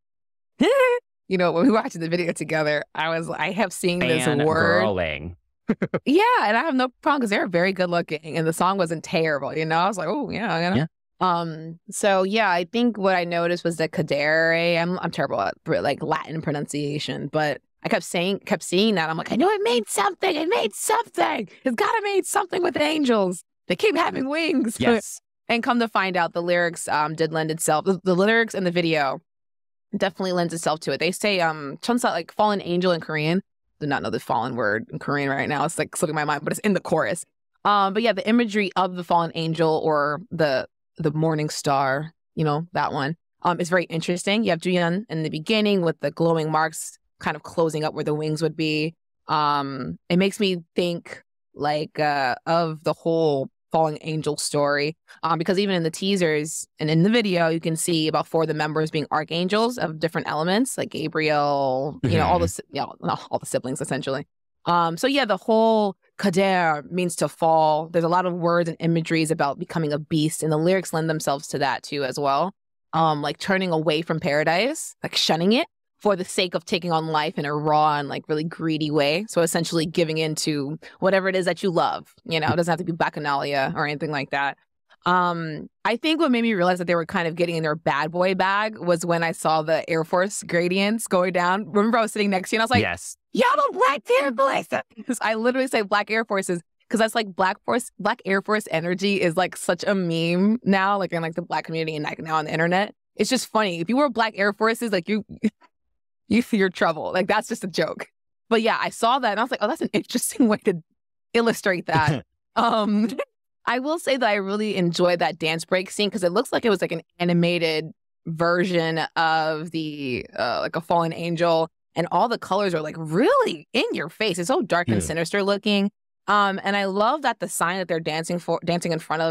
You know, when we watched the video together, I have seen this word. Girling. Yeah, and I have no problem because they're very good looking and the song wasn't terrible, you know? I was like, oh, yeah, you know? So yeah, I think what I noticed was that cadere, I'm terrible at like Latin pronunciation, but I kept seeing that. I'm like, I know it made something. It made something. It's got to made something with angels. They keep having wings. Yes. And come to find out, the lyrics did lend itself. The lyrics in the video definitely lends itself to it. They say chonsa, like fallen angel in Korean. Do not know the fallen word in Korean right now. It's like slipping my mind, but it's in the chorus. But yeah, the imagery of the fallen angel or the morning star, you know, that one is very interesting. You have Hyun in the beginning with the glowing marks kind of closing up where the wings would be. It makes me think like of the whole falling angel story because even in the teasers and in the video you can see about 4 of the members being archangels of different elements like Gabriel, you know, all the siblings essentially. So yeah, the whole kader means to fall. There's a lot of words and imageries about becoming a beast, and the lyrics lend themselves to that too as well. Like turning away from paradise, like shunning it for the sake of taking on life in a raw and like really greedy way. So essentially giving in to whatever it is that you love, you know, it doesn't have to be bacchanalia or anything like that. I think what made me realize that they were kind of getting in their bad boy bag was when I saw the Air Force gradients going down. Remember I was sitting next to you and I was like, yes, y'all the Black Air Force. I literally say Black Air Forces because that's like Black Air Force energy is like such a meme now, like in like the Black community and like now on the internet. It's just funny. If you were Black Air Forces, like you fear trouble. Like, that's just a joke. But yeah, I saw that and I was like, oh, that's an interesting way to illustrate that. I will say that I really enjoyed that dance break scene because it looks like it was like an animated version of the like a fallen angel, and all the colors are like really in your face. It's so dark and sinister looking. And I love that the sign that they're dancing in front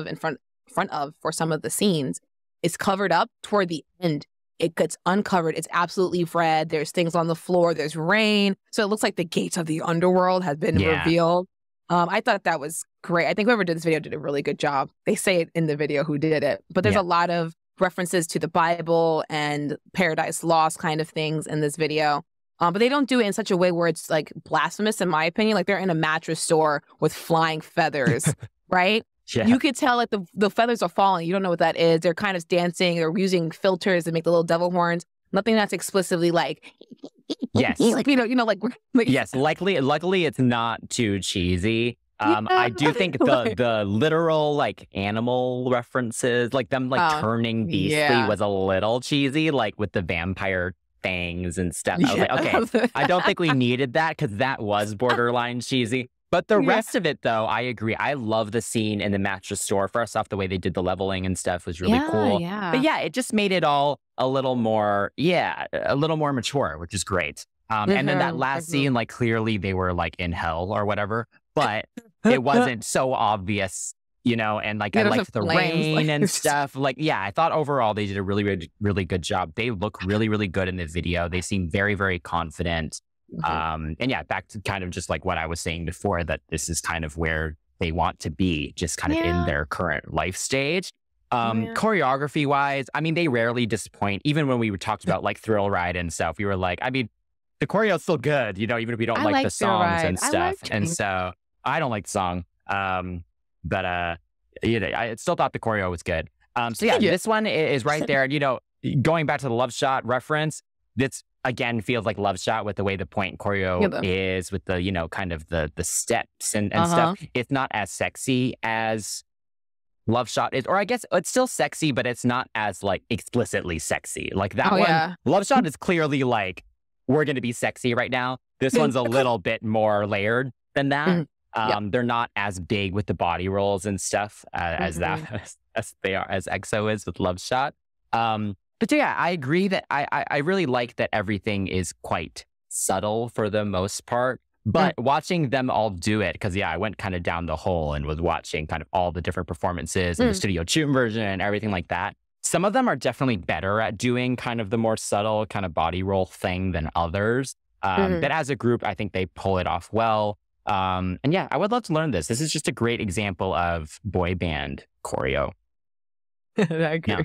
of for some of the scenes is covered up toward the end. It gets uncovered. It's absolutely red. There's things on the floor. There's rain. So it looks like the gates of the underworld have been revealed. I thought that was great. I think whoever did this video did a really good job. They say it in the video who did it. But there's a lot of references to the Bible and Paradise Lost kind of things in this video. But they don't do it in such a way where it's like blasphemous, in my opinion. Like they're in a mattress store with flying feathers, right? Yeah. You could tell like the feathers are falling. You don't know what that is. They're kind of dancing. They're using filters to make the little devil horns. Nothing that's explicitly like, yes, like you know, like yes. Luckily, it's not too cheesy. I do think the literal like animal references, like them like turning beastly, was a little cheesy, like with the vampire fangs and stuff. I was like, okay, I don't think we needed that because that was borderline cheesy. But the rest of it, though, I agree. I love the scene in the mattress store. First off, the way they did the leveling and stuff was really cool. Yeah. But yeah, it just made it all a little more mature, which is great. And then that last scene, like clearly they were like in hell or whatever, but it wasn't so obvious, you know, and like I liked the rain and stuff. Like, yeah, I thought overall they did a really, really, really good job. They look really, really good in this video. They seem very, very confident. And yeah, back to kind of just like what I was saying before, that this is kind of where they want to be, just kind of in their current life stage. Choreography wise, I mean, they rarely disappoint. Even when we talked about like Thrill Ride and stuff, we were like, I mean, the choreo is still good, you know, even if we don't like the songs and stuff. And so I don't like the song. But you know, I still thought the choreo was good. So yeah, this one is right there. You know, going back to the Love Shot reference, this again feels like Love Shot with the way the point choreo is, with the, you know, kind of the steps and stuff. It's not as sexy as Love Shot is, or I guess it's still sexy, but it's not as like explicitly sexy. Like that one, Love Shot is clearly like, we're going to be sexy right now. This one's a little bit more layered than that. They're not as big with the body rolls and stuff as they are, as EXO is with Love Shot. But yeah, I agree that I really like that everything is quite subtle for the most part. But watching them all do it, because I went kind of down the hole and was watching kind of all the different performances and the studio tune version and everything like that. Some of them are definitely better at doing kind of the more subtle kind of body roll thing than others. But as a group, I think they pull it off well. And yeah, I would love to learn this. This is just a great example of boy band choreo. I agree. Yeah.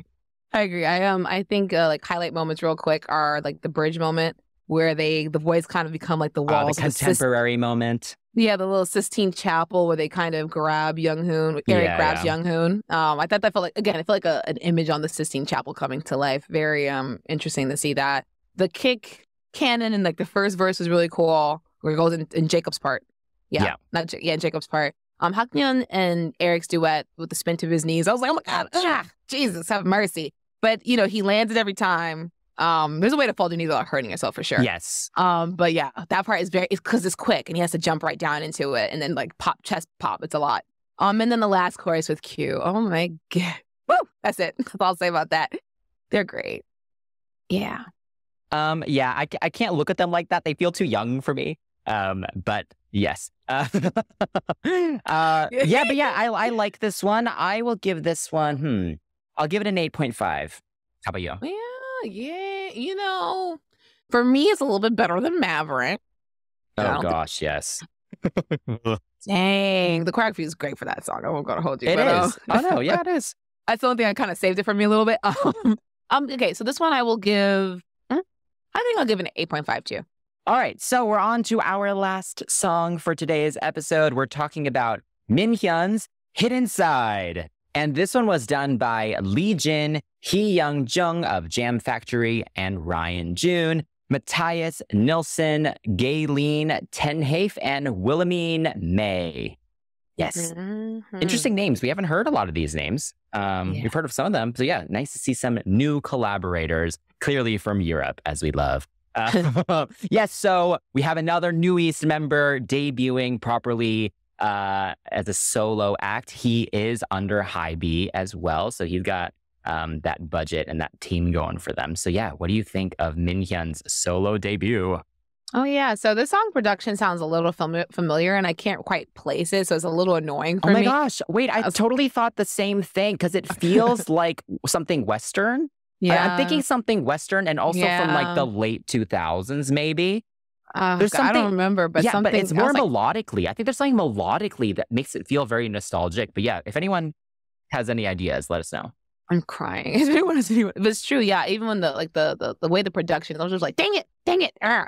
I agree. I think like highlight moments real quick are like the bridge moment where the boys kind of become like the walls. The contemporary moment. Yeah, the little Sistine Chapel where they kind of grab Young-hoon. Eric grabs Young-hoon. I thought that felt like, again, it felt like an image on the Sistine Chapel coming to life. Very interesting to see that. The kick canon in like the first verse was really cool where it goes in Jacob's part. In Jacob's part. Hyun and Eric's duet with the spin to his knees. I was like, oh my God, Jesus, have mercy. But, he lands it every time. There's a way to fall to your knees without hurting yourself for sure. Yes. But yeah, that part is because it's quick and he has to jump right down into it and then like chest pop. It's a lot. And then the last chorus with Q. Oh my God. Woo! That's it. That's all I'll say about that. They're great. Yeah. I can't look at them like that. They feel too young for me. But yes. I like this one. I will give this one, I'll give it an 8.5. How about you? Yeah. For me, it's a little bit better than Maverick. Oh gosh, yes. Dang, the choreography is great for that song. I won't go to hold you. It is. Oh no, yeah, it is. That's the only thing I kind of saved it for me a little bit. Okay, so this one I will give. I think I'll give it an 8.5 too. All right, so we're on to our last song for today's episode. We're talking about Minhyun's Hidden Side. And this one was done by Lee Jin, Hee Young Jung of Jam Factory, and Ryan June, Matthias Nilsson, Gayleen Tenhafe, and Wilhelmine May. Yes. Interesting names. We haven't heard a lot of these names. We've heard of some of them. So yeah, nice to see some new collaborators, clearly from Europe, as we love. Yes, so we have another New East member debuting properly as a solo act. He is under High B as well, so he's got that budget and that team going for them. So yeah, what do you think of Minhyun's solo debut? Oh yeah, so this song production sounds a little familiar, and I can't quite place it, so it's a little annoying for me. Oh my gosh, wait, I totally thought the same thing because it feels like something Western. Yeah, I'm thinking something Western, and also from like the late 2000s, maybe. There's something, I don't remember, but something. But it's more melodically. I think there's something melodically that makes it feel very nostalgic. But yeah, if anyone has any ideas, let us know. I'm crying. If anyone has anyone, but it's true. Yeah, even when the way the production, I was just like, dang it.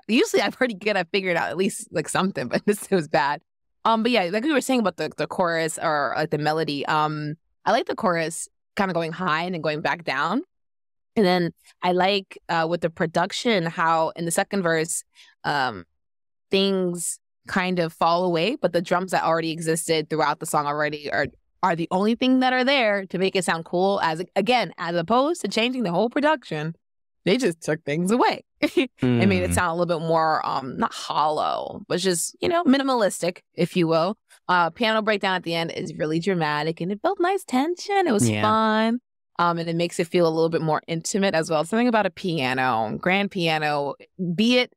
Usually I'm pretty good. I figured out at least like something, but this was bad. But yeah, like we were saying about the chorus or like the melody. I like the chorus kind of going high and then going back down. And then I like with the production how in the second verse, things kind of fall away, but the drums that already existed throughout the song already are the only thing that are there to make it sound cool. As opposed to changing the whole production, they just took things away. It made it sound a little bit more not hollow, but just minimalistic, if you will. Piano breakdown at the end is really dramatic, and it built nice tension. It was fun. And it makes it feel a little bit more intimate as well. Something about a piano, grand piano, be it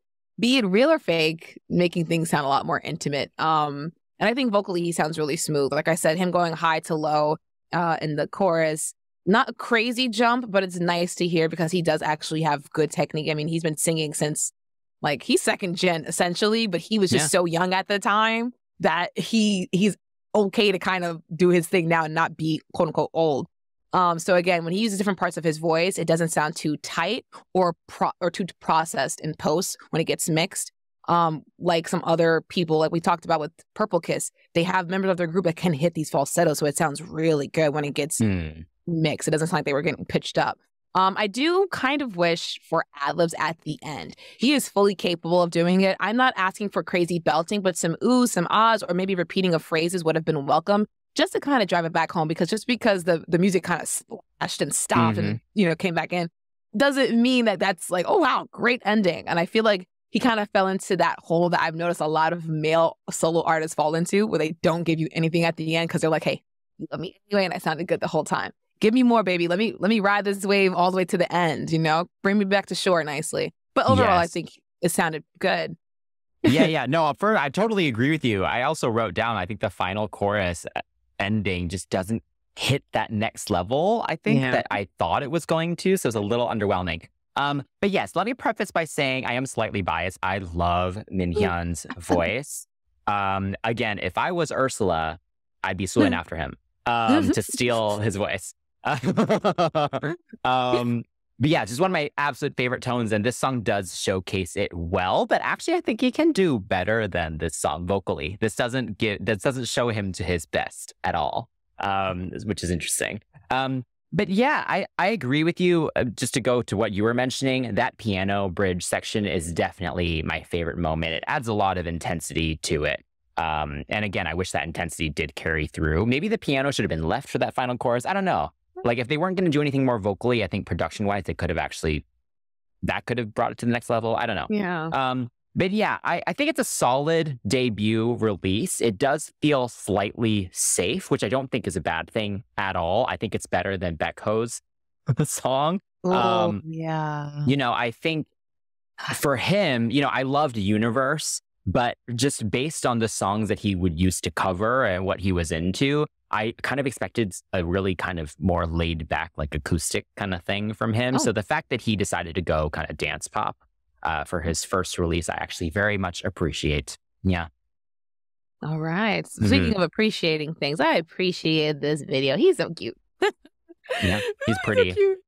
real or fake, making things sound a lot more intimate. And I think vocally he sounds really smooth. Like I said, him going high to low in the chorus, not a crazy jump, but it's nice to hear because he does actually have good technique. I mean, he's been singing since like he's second gen essentially, but he was just so young at the time that he's okay to kind of do his thing now and not be quote unquote old. So again, when he uses different parts of his voice, it doesn't sound too tight or too processed in post when it gets mixed. Like some other people, like we talked about with Purple Kiss, they have members of their group that can hit these falsettos, so it sounds really good when it gets mixed. It doesn't sound like they were getting pitched up. I do kind of wish for ad-libs at the end. He is fully capable of doing it. I'm not asking for crazy belting, but some oohs, some ahs, or maybe repeating of phrases would have been welcome. Just to kind of drive it back home, because the music kind of splashed and stopped and, came back in, doesn't mean that that's like, oh, wow, great ending. And I feel like he kind of fell into that hole that I've noticed a lot of male solo artists fall into, where they don't give you anything at the end because they're like, hey, you love me anyway, and I sounded good the whole time. give me more, baby. Let me ride this wave all the way to the end, you know? Bring me back to shore nicely. But overall, I think it sounded good. Yeah. No, I totally agree with you. I also wrote down, I think the final chorus ending just doesn't hit that next level, I think, that I thought it was going to. So it's a little underwhelming. But yes, let me preface by saying I am slightly biased. I love Minhyun's voice. Again, if I was Ursula, I'd be swooning after him to steal his voice. But yeah, just one of my absolute favorite tones, and this song does showcase it well. But actually, I think he can do better than this song vocally. This doesn't show him to his best at all, which is interesting. But yeah, I agree with you. Just to go to what you were mentioning, that piano bridge section is definitely my favorite moment. It adds a lot of intensity to it. And again, I wish that intensity did carry through. Maybe the piano should have been left for that final chorus. I don't know. Like, if they weren't going to do anything more vocally, I think production-wise, that could have brought it to the next level. I don't know. Yeah. But yeah, I think it's a solid debut release. It does feel slightly safe, which I don't think is a bad thing at all. I think it's better than Baekho's song. Yeah. You know, I think for him, you know, I loved Universe, but just based on the songs that he would use to cover and what he was into, I kind of expected a really kind of more laid back, like acoustic kind of thing from him. So the fact that he decided to go kind of dance pop for his first release, I actually very much appreciate. Yeah. All right. Speaking of appreciating things, I appreciated this video. He's so cute. Yeah, he's pretty. So cute.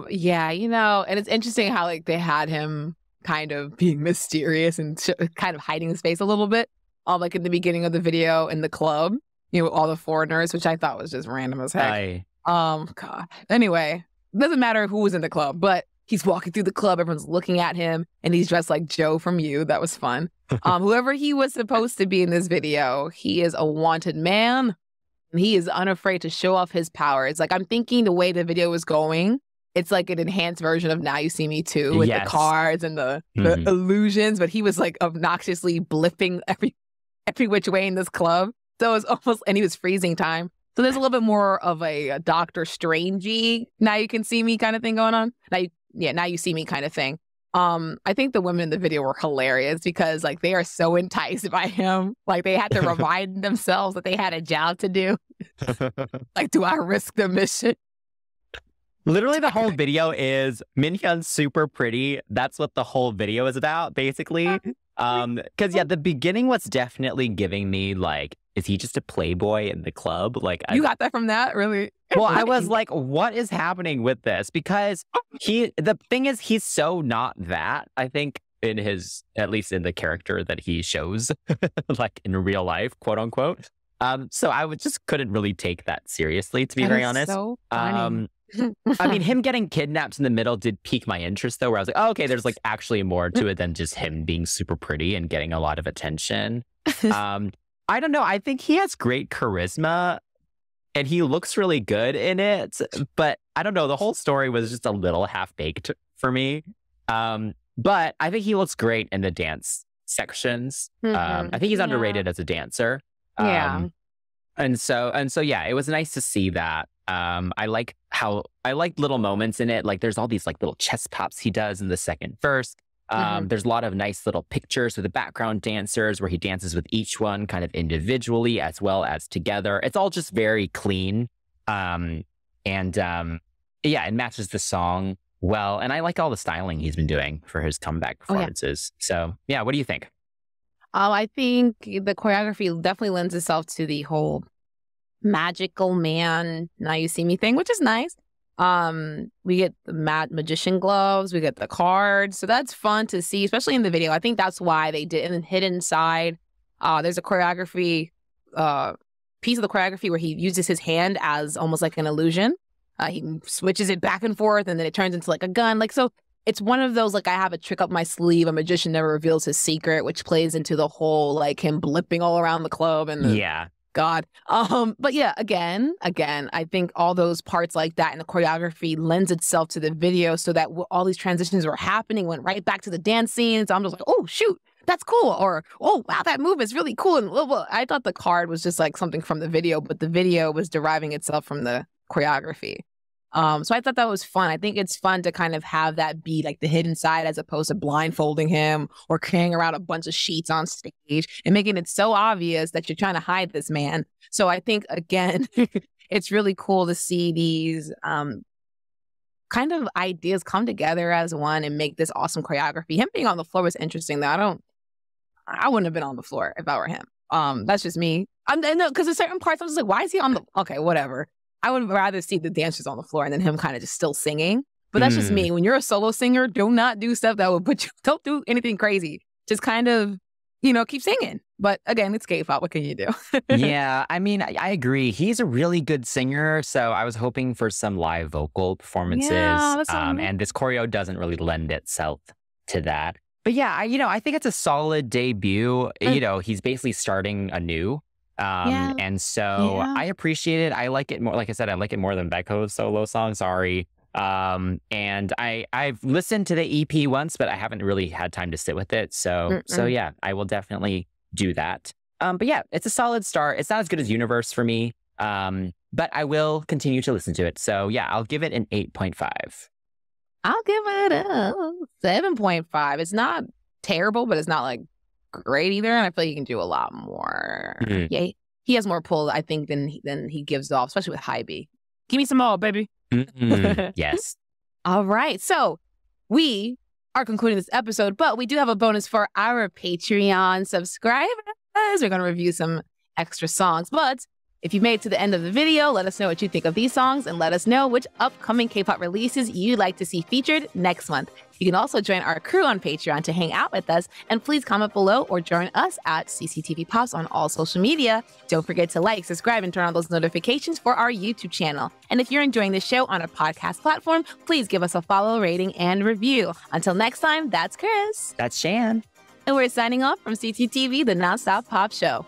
Yeah, you know, and it's interesting how like they had him kind of being mysterious and kind of hiding his face a little bit. Like in the beginning of the video in the club, you know, all the foreigners, which I thought was just random as heck. God. Anyway, doesn't matter who was in the club, but he's walking through the club. Everyone's looking at him, and he's dressed like Joe from You. That was fun. Whoever he was supposed to be in this video, he is a wanted man. And he is unafraid to show off his powers. Like, I'm thinking the way the video was going, it's like an enhanced version of Now You See Me Too with the cards and the illusions. But he was like obnoxiously blipping every which way in this club. So it was almost, and he was freezing time. So there's a little bit more of a Doctor Strangey, Now You Can See Me kind of thing going on. Now You See Me kind of thing. I think the women in the video were hilarious because like they are so enticed by him. Like they had to remind themselves that they had a job to do. Like, do I risk the mission? Literally, the whole video is Minhyun's super pretty. That's what the whole video is about, basically. Because yeah, the beginning was definitely giving me like, is he just a playboy in the club? Like, you got that from that, really? Well, I was like, what is happening with this? Because the thing is, he's so not that, I think, in his, at least in the character that he shows, like in real life, quote unquote. So I just couldn't really take that seriously, to be very honest. So funny. I mean, him getting kidnapped in the middle did pique my interest, though, where I was like, oh, okay, there's like actually more to it than just him being super pretty and getting a lot of attention. I don't know. I think he has great charisma and he looks really good in it. But I don't know. The whole story was just a little half-baked for me. But I think he looks great in the dance sections. I think he's underrated as a dancer. And so, yeah, it was nice to see that. I like little moments in it. Like there's all these like little chest pops he does in the second verse. There's a lot of nice little pictures with the background dancers where he dances with each one kind of individually as well as together. It's all just very clean. Yeah, it matches the song well. And I like all the styling he's been doing for his comeback performances. So yeah, what do you think? I think the choreography definitely lends itself to the whole magical man, Now You See Me thing, which is nice. We get the magician gloves, we get the cards, so that's fun to see, especially in the video. I think that's why they didn't hit inside. There's a choreography piece of the choreography where he uses his hand as almost like an illusion. He switches it back and forth, and then it turns into like a gun. Like, so it's one of those, like, I have a trick up my sleeve. A magician never reveals his secret, which plays into the whole like him blipping all around the club and the, God. But yeah, again, I think all those parts like that and the choreography lends itself to the video so that all these transitions were happening, went right back to the dance scenes. I'm just like, oh, shoot, that's cool. Or, oh, wow, that move is really cool. And I thought the card was just like something from the video, but the video was deriving itself from the choreography. So I thought that was fun. I think it's fun to kind of have that be like the hidden side as opposed to blindfolding him or carrying around a bunch of sheets on stage and making it so obvious that you're trying to hide this man. So I think, again, it's really cool to see these kind of ideas come together as one and make this awesome choreography. Him being on the floor was interesting, though. I wouldn't have been on the floor if I were him. That's just me. Because there's certain parts I'm just like, why is he on the... Okay, whatever. I would rather see the dancers on the floor and then him kind of just still singing. But that's just me. When you're a solo singer, do not do stuff that would put you... Don't do anything crazy. Just kind of, keep singing. But again, it's K-pop. What can you do? Yeah, I mean, I agree. He's a really good singer, so I was hoping for some live vocal performances. Yeah, and this choreo doesn't really lend itself to that. But yeah, I think it's a solid debut. He's basically starting anew. And so I appreciate it. I like it more. Like I said, I like it more than Baekho's solo song. Sorry. And I've listened to the EP once, but I haven't really had time to sit with it. So yeah, I will definitely do that. But yeah, it's a solid start. It's not as good as Universe for me. But I will continue to listen to it. So yeah, I'll give it an 8.5. I'll give it a 7.5. It's not terrible, but it's not like great either. And I feel like he can do a lot more. Yeah, he has more pull, I think, than he gives off, especially with High B. Give me some more, baby. Yes. All right. So we are concluding this episode, but we do have a bonus for our Patreon subscribers. We're going to review some extra songs. But if you made it to the end of the video, let us know what you think of these songs and let us know which upcoming K-pop releases you'd like to see featured next month. You can also join our crew on Patreon to hang out with us, and please comment below or join us at CCTV Pops on all social media. Don't forget to like, subscribe, and turn on those notifications for our YouTube channel. And if you're enjoying the show on a podcast platform, please give us a follow, rating, and review. Until next time, that's Chris. That's Shan. And we're signing off from CCTV, the Nonstop Pop Show.